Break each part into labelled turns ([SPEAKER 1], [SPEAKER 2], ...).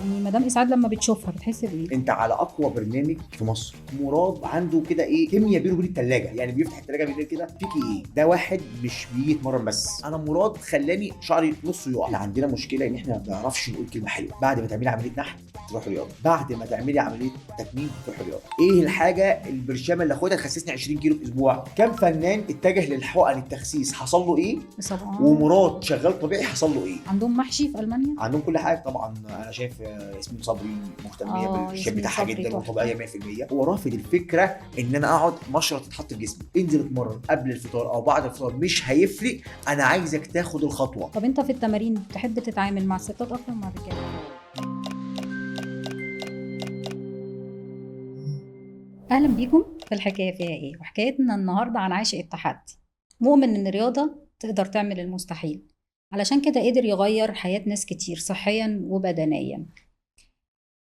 [SPEAKER 1] يعني مدام اسعاد لما بتشوفها بتحس بايه؟
[SPEAKER 2] انت على اقوى برنامج في مصر. مراد عنده كده ايه كيمياء بينه وبين الثلاجه، يعني بيفتح الثلاجه بالليل كده فيكي ايه. ده واحد مش بيجي يتمرن بس. انا مراد خلاني شعري نصه يقع. احنا عندنا مشكله ان احنا ما بنعرفش نقول كلمه حلوه. بعد ما تعملي عمليه نحت تروح رياضه، بعد ما تعملي عمليه تكميم تروح رياضه. ايه الحاجه البرشامه اللي اخدها تخسسني 20 كيلو في اسبوع؟ كم فنان اتجه للحقن التخسيس حصل له ايه؟ ومراد شغال طبيعي حصل له ايه؟
[SPEAKER 1] عندهم محشي في المانيا؟
[SPEAKER 2] عندهم كل حاجه طبعا. انا شايف ياسمين صبري مهتميه بالشيب
[SPEAKER 1] ياسمين
[SPEAKER 2] بتاعها
[SPEAKER 1] صبري
[SPEAKER 2] جدا
[SPEAKER 1] تحفة.
[SPEAKER 2] وطبيعيه 100%. هو رافض الفكره ان انا اقعد مشرط تتحط في جسمي. انزل اتمرن قبل الفطار او بعد الفطار مش هيفرق. انا عايزك تاخد الخطوه.
[SPEAKER 1] طب انت في التمارين بتحب تتعامل مع الستات اكتر مع الرجاله؟ اهلا بيكم في الحكايه فيها ايه، وحكايتنا النهارده عن عاشق التحدي. مؤمن ان الرياضه تقدر تعمل المستحيل، علشان كده قدر يغير حياه ناس كتير صحيا وبدنيا.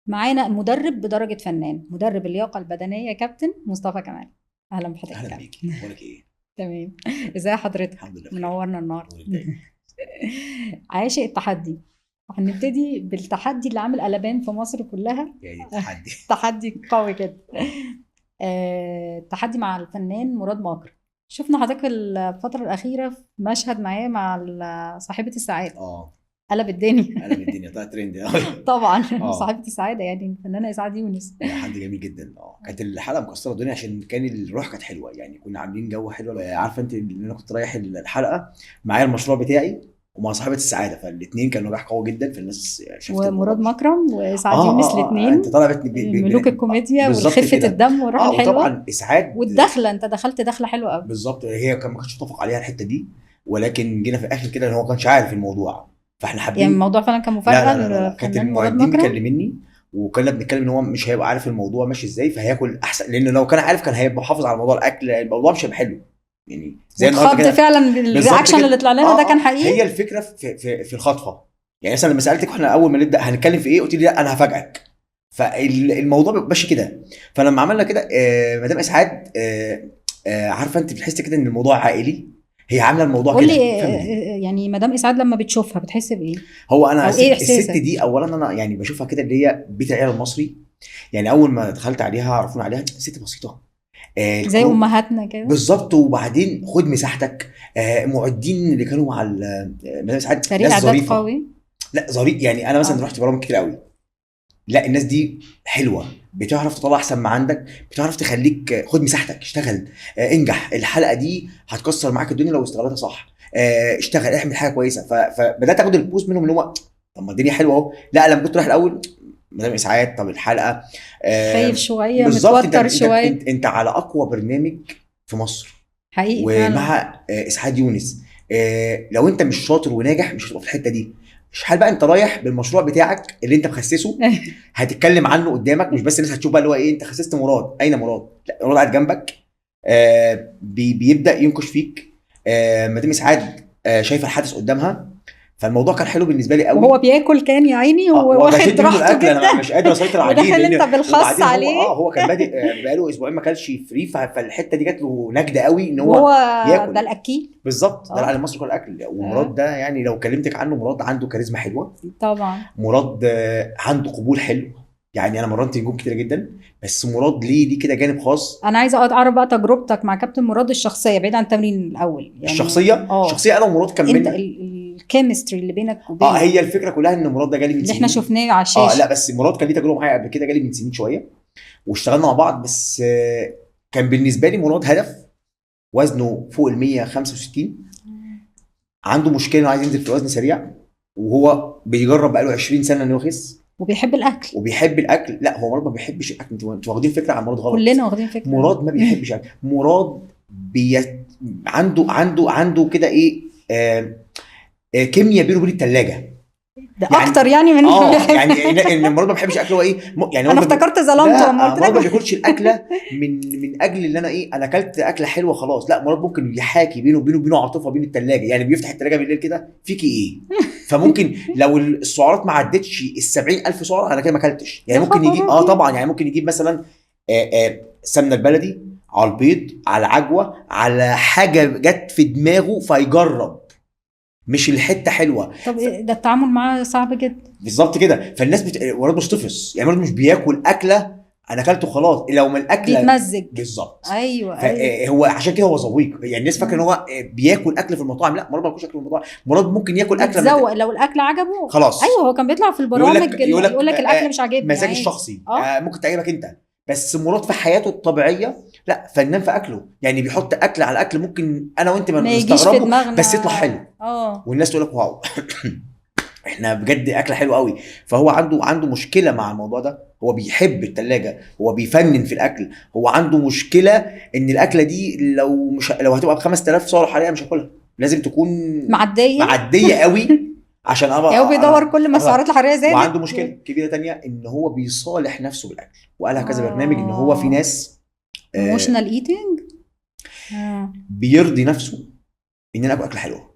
[SPEAKER 1] معانا مدرب بدرجه فنان، مدرب اللياقه البدنيه كابتن مصطفى كمال. اهلا بحضرتك.
[SPEAKER 2] اهلا بيكي. اخبارك ايه؟
[SPEAKER 1] تمام. ازاي حضرتك؟
[SPEAKER 2] الحمد لله.
[SPEAKER 1] منورنا النهارده.
[SPEAKER 2] دايما.
[SPEAKER 1] عاشق التحدي. هنبتدي بالتحدي اللي عامل قلبان في مصر كلها.
[SPEAKER 2] يعني تحدي.
[SPEAKER 1] تحدي قوي كده. تحدي مع الفنان مراد مكرم. شفنا حضرتك الفترة الأخيرة في مشهد معاه مع صاحبة السعادة. قلب الدنيا.
[SPEAKER 2] قلب الدنيا طلع ترند.
[SPEAKER 1] طبعا. صاحبة السعادة يعني الفنانة إسعاد يونس.
[SPEAKER 2] حد جميل جدا. كانت الحلقه مكسره الدنيا عشان كان الروح كانت حلوه، يعني كنا عاملين جو حلو. عارفه انت ان انا كنت رايح الحلقه معايا المشروع بتاعي ومع صاحبه السعاده، فالاثنين كانوا نجاح قوي جدا. فالناس شافت
[SPEAKER 1] ومراد مكرم واسعاد يونس الاثنين
[SPEAKER 2] انت طلعت
[SPEAKER 1] ملوك الكوميديا وخفه الدم والروح الحلوه.
[SPEAKER 2] وطبعا اسعاد
[SPEAKER 1] والدخله، انت دخلت دخله حلوه قوي.
[SPEAKER 2] بالظبط. هي ما كانتش متفق عليها الحته دي، ولكن جينا في الاخر كده ان هو ما كانش عارف الموضوع، فاحنا حابين
[SPEAKER 1] يعني الموضوع فعلا كان مفاجاه.
[SPEAKER 2] لا. كانت المعدين مكلميني وكنا بنتكلم ان هو مش هيبقى عارف الموضوع ماشي ازاي، فهياكل احسن. لان لو كان عارف كان هيبقى محافظ على موضوع الاكل، الموضوع مش هيبقى حلو. يعني زي
[SPEAKER 1] النهارده كده فعلا الرياكشن اللي طلع لنا ده كان حقيقي.
[SPEAKER 2] هي الفكره في الخطفه. يعني مثلا لما سالتك احنا اول ما نبدا هنتكلم في ايه، قلت لي لا انا هفاجئك. فالموضوع بيبقى ماشي كده. فلما عملنا كده مدام اسعاد عارفه انت بتحس كده ان الموضوع عائلي. هي عامله الموضوع كده.
[SPEAKER 1] قول لي يعني مدام اسعاد لما بتشوفها بتحس بايه؟
[SPEAKER 2] هو انا
[SPEAKER 1] إيه
[SPEAKER 2] الست دي اولا انا يعني بشوفها كده اللي هي بيت العيله المصري. يعني اول ما دخلت عليها عرفونا عليها ست بسيطه
[SPEAKER 1] زي امهاتنا كده
[SPEAKER 2] بالظبط. وبعدين خد مساحتك. معدين اللي كانوا مع مدام اسعاد
[SPEAKER 1] فريق اعداد قوي.
[SPEAKER 2] لا ظريف. يعني انا مثلا رحت برامج كتير قوي، لا الناس دي حلوه، بتعرف تطلع احسن ما عندك، بتعرف تخليك خد مساحتك، اشتغل، انجح. الحلقه دي هتكسر معاك الدنيا لو استغلتها صح. اشتغل، اعمل حاجه كويسه. فبدات اخد البوست منهم اللي هو طب ما الدنيا حلوه اهو. لا لما كنت رايح الاول مدام اسعاد، طب الحلقه
[SPEAKER 1] خايف شويه متوتر شويه.
[SPEAKER 2] انت على اقوى برنامج في مصر
[SPEAKER 1] حقيقي
[SPEAKER 2] ومع اسعاد يونس. لو انت مش شاطر وناجح مش هتبقى في الحته دي. هل بقى انت رايح بالمشروع بتاعك اللي انت مخسسه هتتكلم عنه قدامك، مش بس الناس هتشوف بقى اللي هو ايه انت خسست مراد، اين مراد؟ لا مراد قاعد جنبك بيبدا ينكش فيك. مدام اسعاد شايفه الحدث قدامها. فالموضوع كان حلو بالنسبه لي قوي.
[SPEAKER 1] وهو بياكل كان يا عيني واخد راحته جدا.
[SPEAKER 2] انا مش قادر اسيطر عليه.
[SPEAKER 1] ودخل انت بالخاص عليه.
[SPEAKER 2] هو كان بادئ بقاله اسبوعين ما كلش فري، فالحته دي جات له نجده قوي ان هو
[SPEAKER 1] ياكل. ده الاكيل
[SPEAKER 2] بالظبط. ده العالم المصري كله اكل. ومراد ده يعني لو كلمتك عنه، مراد عنده كاريزما حلوه
[SPEAKER 1] طبعا.
[SPEAKER 2] مراد عنده قبول حلو. يعني انا مرنت نجوم كتير جدا، بس مراد ليه كده جانب خاص.
[SPEAKER 1] انا عايزه اعرف بقى تجربتك مع كابتن مراد الشخصيه بعيد عن التمرين الاول. يعني
[SPEAKER 2] الشخصيه انا ومراد كملنا
[SPEAKER 1] الكيمستري اللي بينك وبينه.
[SPEAKER 2] هي الفكره كلها ان مراد ده جالي من
[SPEAKER 1] اللي
[SPEAKER 2] سنين
[SPEAKER 1] احنا شفناه على الشاشه.
[SPEAKER 2] لا بس مراد كان ليه تجربه معايا قبل كده، جالي من سنين شويه واشتغلنا مع بعض. بس كان بالنسبه لي مراد هدف وزنه فوق ال 165. عنده مشكله انه عايز ينزل في وزن سريع، وهو بيجرب بقاله 20 سنه انه يخس
[SPEAKER 1] وبيحب الاكل.
[SPEAKER 2] لا هو مراد ما بيحبش الاكل. انتوا واخدين فكره عن مراد غلط.
[SPEAKER 1] كلنا واخدين فكره.
[SPEAKER 2] مراد ما بيحبش الاكل. مراد عنده كده ايه كيمياء بينه وبين الثلاجه.
[SPEAKER 1] ده يعني اكتر يعني من
[SPEAKER 2] يعني ان مراد ما بيحبش اكل. هو ايه يعني
[SPEAKER 1] انا افتكرت ظلمته.
[SPEAKER 2] مراد ما بياكلش الاكله من اجل اللي انا ايه انا اكلت اكله حلوه خلاص. لا مراد ممكن يحاكي بينه عاطفه بين الثلاجه. يعني بيفتح الثلاجه بالليل كده فيكي ايه. فممكن لو السعرات ما عدتش ال 70,000 سعره انا كده ما اكلتش. يعني ممكن يجيب طبعا. يعني ممكن يجيب مثلا السمنه البلدي على البيض على عجوه على حاجه جت في دماغه فيجرب. مش الحته حلوه.
[SPEAKER 1] طب ده التعامل معاه صعب جدا.
[SPEAKER 2] بالظبط كده. فالناس مراد مش طفس، يعني مراد مش بياكل اكله انا اكلته خلاص، لو ما الاكله
[SPEAKER 1] بيتمزج.
[SPEAKER 2] بالظبط.
[SPEAKER 1] ايوه
[SPEAKER 2] فهو عشان كده هو ذويق، يعني الناس فاكره ان هو بياكل اكل في المطاعم. لا، مراد ما بياكلش اكل في المطاعم، مراد ممكن ياكل اكله
[SPEAKER 1] بيتذوق لو الاكل عجبه
[SPEAKER 2] خلاص.
[SPEAKER 1] ايوه، هو كان بيطلع في البرامج يقول لك الاكل مش عاجبني،
[SPEAKER 2] مزاج
[SPEAKER 1] عادي.
[SPEAKER 2] الشخصي ممكن تعجبك انت، بس مراد في حياته الطبيعيه لا، فنان في اكله، يعني بيحط اكل على اكل ممكن انا وانت ما
[SPEAKER 1] يجيش في
[SPEAKER 2] نستغربه،
[SPEAKER 1] دماغنا
[SPEAKER 2] بس يطلع حلو. والناس تقول لك واو احنا بجد اكله حلوه قوي. فهو عنده مشكله مع الموضوع ده، هو بيحب التلاجة، هو بيفنن في الاكل، هو عنده مشكله ان الاكله دي لو هتبقى ب 5000 سعر حراري مش هاكلها، لازم تكون معديه قوي عشان
[SPEAKER 1] هو بيدور كل ما السعرات الحراريه زادت.
[SPEAKER 2] وعنده مشكله كبيره تانية ان هو بيصالح نفسه بالاكل، وقالها كذا برنامج ان هو في ناس
[SPEAKER 1] ايموشنال ايتنج
[SPEAKER 2] بيرضي نفسه ان انا اكل اكل حلوه.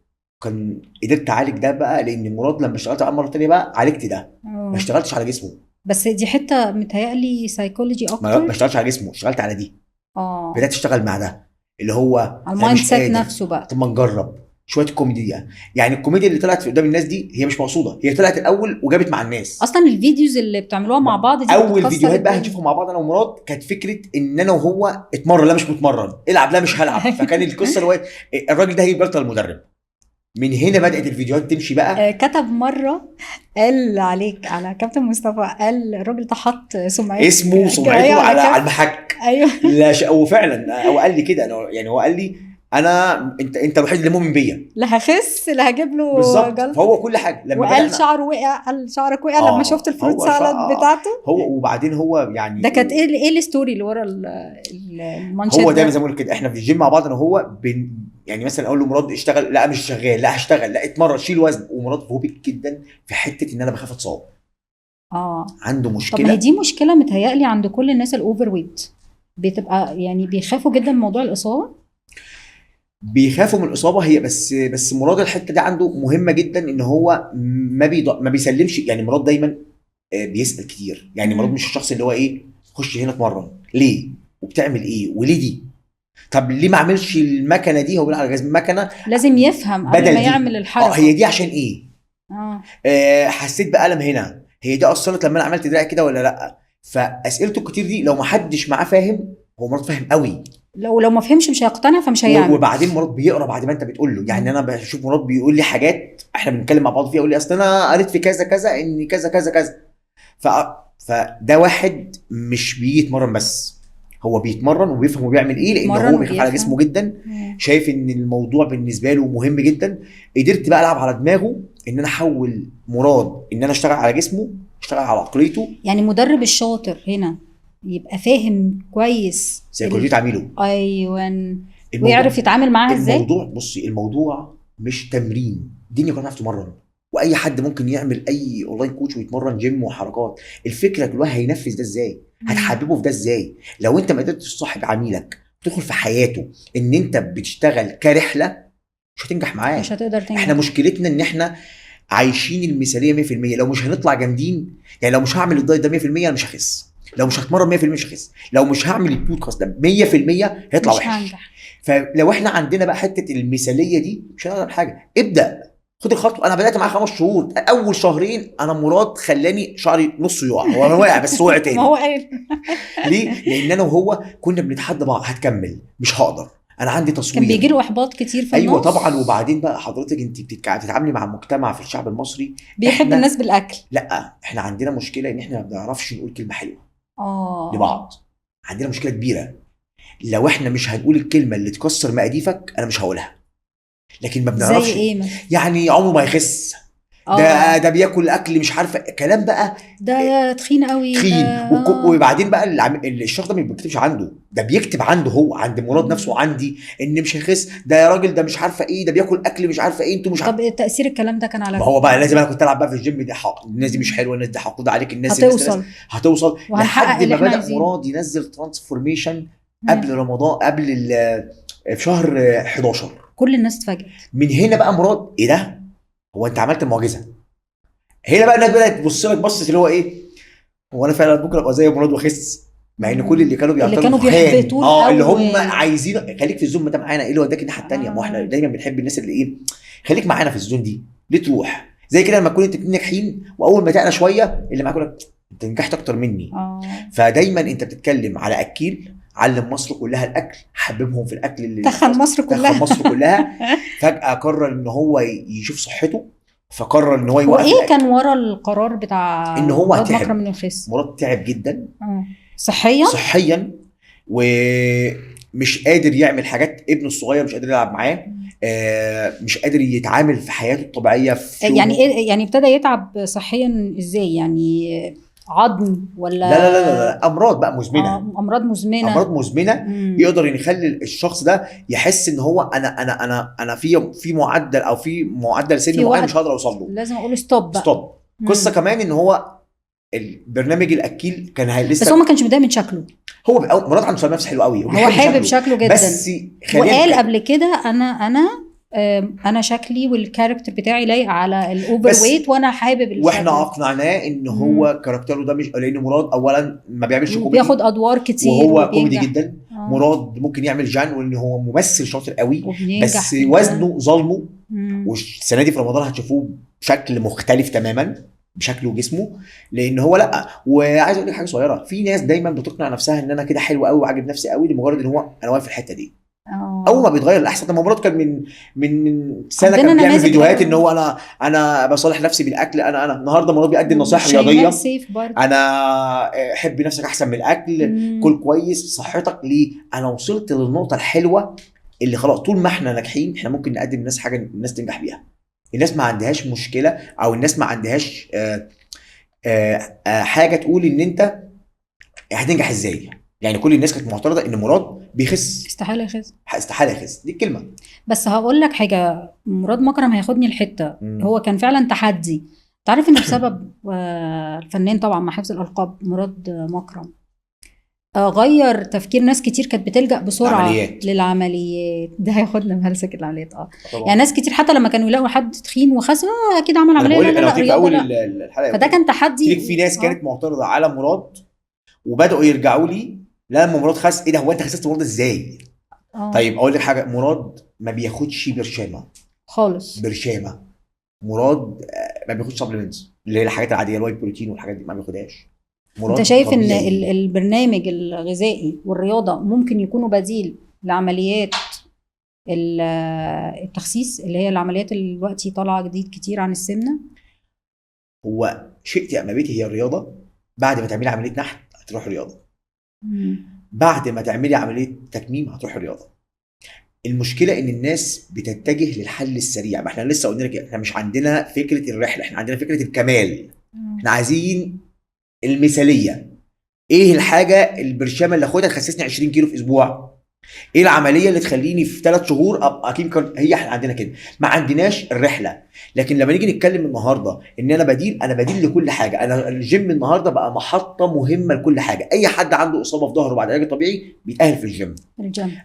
[SPEAKER 2] كان قدرت اعالج ده بقى، لان مراد لما اشتغلت مره تانية بقى عالجت ده. ما اشتغلتش على جسمه،
[SPEAKER 1] بس دي حته متهيألي سايكولوجي اكتر.
[SPEAKER 2] ما اشتغلتش على جسمه، اشتغلت على دي. بدات اشتغل مع ده اللي هو
[SPEAKER 1] المايند سيت نفسه بقى.
[SPEAKER 2] طب ما نجرب شويه الكوميديا. يعني الكوميديا اللي طلعت في قدام الناس دي هي مش مقصوده، هي طلعت الاول وجابت مع الناس.
[SPEAKER 1] اصلا الفيديوز اللي بتعملوها مع بعض دي
[SPEAKER 2] اول فيديوهات بقى هنشوفها مع بعض انا ومراد كانت فكره ان انا وهو اتمرن، لا مش متمرن، العب لا مش هلعب. فكان القصه اللي هو الراجل ده هيبقى المدرب. من هنا بدات الفيديوهات تمشي بقى.
[SPEAKER 1] كتب مره قال عليك على كابتن مصطفى، قال الراجل ده حط سمعته
[SPEAKER 2] سمعته على المحك.
[SPEAKER 1] ايوه
[SPEAKER 2] لا وفعلا هو قال لي كده، انا يعني هو قال لي انت الوحيد اللي مؤمن بيا،
[SPEAKER 1] لا هخس لا هجيب له
[SPEAKER 2] بالظبط. فهو كل حاجه لما
[SPEAKER 1] وقال شعره وقع، قال شعرك وقع لما شفت الفروت سالاد بتاعته.
[SPEAKER 2] هو وبعدين هو يعني
[SPEAKER 1] ده كانت ايه الستوري اللي ورا المانشيت؟
[SPEAKER 2] هو دايما زي ما بقول كده، احنا في الجيم مع بعض انا وهو يعني مثلا اقول له مراد اشتغل، لا مش شغال، لا هشتغل، لا اتمرن، شيل وزن. ومراد فوبيك جدا في حته ان انا بخاف اتصاب. عنده مشكله.
[SPEAKER 1] طب هي دي مشكله متهيألي عند كل الناس الاوفر ويت، بتبقى يعني بيخافوا جدا من موضوع الاصابه.
[SPEAKER 2] بيخافوا من الاصابه هي، بس مراد الحته دي عنده مهمه جدا، ان هو ما بيسلمش. يعني مراد دايما بيسال كتير. يعني مراد مش الشخص اللي هو خش هنا اتمرن ليه وبتعمل ايه وليه دي، طب ليه ما اعملش المكنه دي. هو بيقول على جهاز المكنه
[SPEAKER 1] لازم يفهم قبل ما يعمل الحركه.
[SPEAKER 2] هي دي عشان ايه. حسيت بألم هنا، هي دي اثرت لما انا عملت دراعي كده ولا لا. فاسئلته الكتير دي لو ما حدش معاه فاهم، هو مراد فاهم قوي،
[SPEAKER 1] لو ما فهمش مش هيقتنع فمش هيعمل.
[SPEAKER 2] وبعدين مراد بيقرا بعد ما انت بتقول له. يعني انا بشوف مراد بيقول لي حاجات احنا بنتكلم مع بعض فيها، يقول لي اصل انا قريت في كذا كذا ان كذا كذا كذا. فده واحد مش بيجي يتمرن بس، هو بيتمرن وبيفهم وبيعمل ايه، لان هو بيخاف على جسمه جدا. شايف ان الموضوع بالنسبه له مهم جدا. قدرت بقى العب على دماغه ان انا احول مراد ان انا اشتغل على جسمه، اشتغل على عقليته.
[SPEAKER 1] يعني مدرب الشاطر هنا يبقى فاهم كويس
[SPEAKER 2] سيكولوجيه تعميله.
[SPEAKER 1] ايوه، ويعرف يتعامل معاها ازاي.
[SPEAKER 2] الموضوع بصي، الموضوع مش تمرين، الدنيا كلها بتعرف تمرن، واي حد ممكن يعمل اي اونلاين كوتش ويتمرن جيم وحركات. الفكره كلها هينفذ ده ازاي، هتحببه في ده ازاي. لو انت ما قدرتش تصاحب عميلك تدخل في حياته ان انت بتشتغل كرحله، مش هتنجح معاه،
[SPEAKER 1] مش هتقدر تنجح.
[SPEAKER 2] احنا مشكلتنا ان احنا عايشين المثاليه 100%. لو مش هنطلع جامدين، يعني لو مش هعمل الدايت ده 100% انا مش هخس، لو مش هتمرن 100% مش هخس، لو مش هعمل البودكاست ده 100% هيطلع وحش. فلو احنا عندنا بقى حته المثاليه دي مش هنقدر حاجه. ابدا خد الخطوه. انا بدات معاه 5 شهور، اول شهرين انا مراد خلاني شعري نص يقع، هو انا واقع بس وقع تاني.
[SPEAKER 1] ما هو قال
[SPEAKER 2] ليه؟ لان انا وهو كنا بنتحدى بعض، هتكمل مش هقدر، انا عندي تصوير.
[SPEAKER 1] كان بيجي له احباط كتير في
[SPEAKER 2] ايوه
[SPEAKER 1] النص.
[SPEAKER 2] طبعا. وبعدين بقى حضرتك انت بتتعاملي مع مجتمع في الشعب المصري
[SPEAKER 1] بيحب الناس بالاكل.
[SPEAKER 2] لا احنا عندنا مشكله ان احنا ما بنعرفش نقول كلمه حلوه لبعض. عندنا مشكله كبيره، لو احنا مش هنقول الكلمه اللي تكسر مقاديفك انا مش هقولها. لكن ما بنعرفش.
[SPEAKER 1] زي ايه
[SPEAKER 2] يعني عمره ما يخس، ده بياكل اكل مش عارفه كلام بقى،
[SPEAKER 1] ده تخين قوي
[SPEAKER 2] تخين. وبعدين بقى الشخص ده ما بيكتبش عنده، ده بيكتب عنده هو، عند مراد نفسه، عندي ان مش هيخس، ده يا راجل ده مش عارفه ايه، ده بياكل اكل مش عارفه ايه، انتوا مش
[SPEAKER 1] طب تاثير الكلام ده كان على
[SPEAKER 2] ما هو بقى لازم انا كنت العب بقى في الجيم دي الناس دي مش حلوه، الناس دي حقود عليك، الناس
[SPEAKER 1] هتوصل
[SPEAKER 2] لحد ما بدا مراد ينزل ترانسفورميشن قبل رمضان، قبل في شهر 11
[SPEAKER 1] كل الناس اتفاجئت.
[SPEAKER 2] من هنا بقى مراد ايه ده، هو انت عملت المعجزه. هنا بقى الناس بدات تبص لك بصه اللي هو ايه، هو انا فعلا ممكن ابقى زي مراد واخس. مع ان كل اللي كانوا
[SPEAKER 1] اللي
[SPEAKER 2] بيعترضوا
[SPEAKER 1] كانوا
[SPEAKER 2] فخان.
[SPEAKER 1] بيحبطوه
[SPEAKER 2] اللي هم
[SPEAKER 1] الأول.
[SPEAKER 2] عايزين خليك في الزوم ده معانا، ايه اللي وداك الناحيه الثانيه؟ ما هو احنا دايما بنحب الناس اللي ايه، خليك معانا في الزون دي، ليه تروح زي كده لما تكون انت اتنين ناجحين واول ما تعلى شويه اللي معاك يقول لك انت نجحت اكتر مني. فدايما انت بتتكلم على اكيل علم مصر كلها الاكل، حببهم في الاكل اللي
[SPEAKER 1] تخن مصر كلها.
[SPEAKER 2] تخن مصر كلها. فجاه قرر ان هو يشوف صحته، فقرر ان هو يوقف
[SPEAKER 1] وايه
[SPEAKER 2] الأكل.
[SPEAKER 1] كان ورا القرار بتاع
[SPEAKER 2] ان هو
[SPEAKER 1] مراد
[SPEAKER 2] تعب،
[SPEAKER 1] مكرم انه يخس؟
[SPEAKER 2] مراد تعب جدا
[SPEAKER 1] صحيا
[SPEAKER 2] ومش قادر يعمل حاجات، ابنه الصغير مش قادر يلعب معاه، مش قادر يتعامل في حياته الطبيعيه في
[SPEAKER 1] يعني ايه يعني ابتدى يتعب صحيا ازاي؟ يعني عظم ولا
[SPEAKER 2] لا امراض بقى مزمنه.
[SPEAKER 1] امراض مزمنه.
[SPEAKER 2] امراض مزمنه يقدر يخلي الشخص ده يحس ان هو انا في معدل او في معدل سن معين مش هقدر اوصل له،
[SPEAKER 1] لازم اقول ستوب بقى.
[SPEAKER 2] ستوب. قصه كمان ان هو البرنامج الاكيل كان لسه،
[SPEAKER 1] بس هو ما كانش متضايق من شكله.
[SPEAKER 2] هو مراد عنده نفس حلو قوي،
[SPEAKER 1] هو حابب شكله جدا،
[SPEAKER 2] بس
[SPEAKER 1] وقال قبل كده انا شكلي والكاركتر بتاعي لايق على الاوفر ويت وانا حابب الشكل.
[SPEAKER 2] واحنا اقنعناه ان هو كاركتره ده مش، لان مراد اولا ما بيعملش كوميدي،
[SPEAKER 1] بياخد ادوار كتير
[SPEAKER 2] وهو كوميدي جدا. مراد ممكن يعمل جان، وان هو ممثل شاطر قوي، بس وزنه ظلمه. والسنه دي في رمضان هتشوفوه بشكل مختلف تماما بشكله وجسمه، لان هو لا. وعايز اقول لك حاجه صغيره، في ناس دايما بتقنع نفسها ان انا كده حلو قوي وعاجب نفسي قوي لمجرد ان هو انا واقف في الحته دي. اول ما بيتغير الاحسن. طب مراد كان من سنه كان بيعمل فيديوهات ان هو انا بصالح نفسي بالاكل، انا النهارده مراد بيقدم نصائح رياضيه، انا حب نفسك احسن من الاكل، كل كويس صحتك ليه. انا وصلت للنقطه الحلوه اللي خلاص طول ما احنا ناجحين احنا ممكن نقدم للناس حاجه الناس تنجح بيها. الناس ما عندهاش مشكله، او الناس ما عندهاش حاجه تقول ان انت هتنجح ازاي. يعني كل الناس كانت معترضه ان مراد بيخس،
[SPEAKER 1] استحاله
[SPEAKER 2] يخس، دي الكلمه.
[SPEAKER 1] بس هقول لك حاجه، مراد مكرم هياخدني الحته. هو كان فعلا تحدي. تعرف ان بسبب الفنان طبعا مع حفظ الالقاب مراد مكرم غير تفكير ناس كتير كانت بتلجأ بسرعه للعمليات. ده هياخدنا مهلسك العمليات. يعني ناس كتير حتى لما كانوا يلاقوا حد تخين وخس اكيد عمل عمليه.
[SPEAKER 2] لا رياضه لا.
[SPEAKER 1] فده كان تحدي.
[SPEAKER 2] في ناس كانت معترضه على مراد وبداوا يرجعوا لي لما مراد خس. ايه ده، هو انت خسست مراد ازاي؟ طيب اقول لك حاجه، مراد ما بياخدش برشامه خالص. مراد ما بياخدش سبلمنتس اللي هي الحاجات العاديه، الواي بروتين والحاجات دي ما بياخدهاش.
[SPEAKER 1] انت شايف طبيعي. ان البرنامج الغذائي والرياضه ممكن يكونوا بديل لعمليات التخسيس اللي هي العمليات اللي دلوقتي طالعه جديد كتير عن السمنه؟
[SPEAKER 2] هو شئتي ام ابيتي هي الرياضه. بعد ما تعملي عمليه نحت هتروح رياضه، بعد ما تعملي عمليه تكميم هتروح رياضه. المشكله ان الناس بتتجه للحل السريع. ما احنا لسه قلنا لك احنا مش عندنا فكره الرحله، احنا عندنا فكره الكمال. احنا عايزين المثاليه. ايه الحاجه البرشامه اللي اخدها تخسسني 20 كيلو في اسبوع؟ ايه العمليه اللي تخليني في 3 شهور ابقى اكيد؟ هي احنا عندنا كده، ما عندناش الرحله. لكن لما نيجي نتكلم النهارده ان انا بديل لكل حاجه. انا الجيم النهارده بقى محطه مهمه لكل حاجه. اي حد عنده اصابه في ظهره بعد علاج طبيعي بيتاهل في الجيم.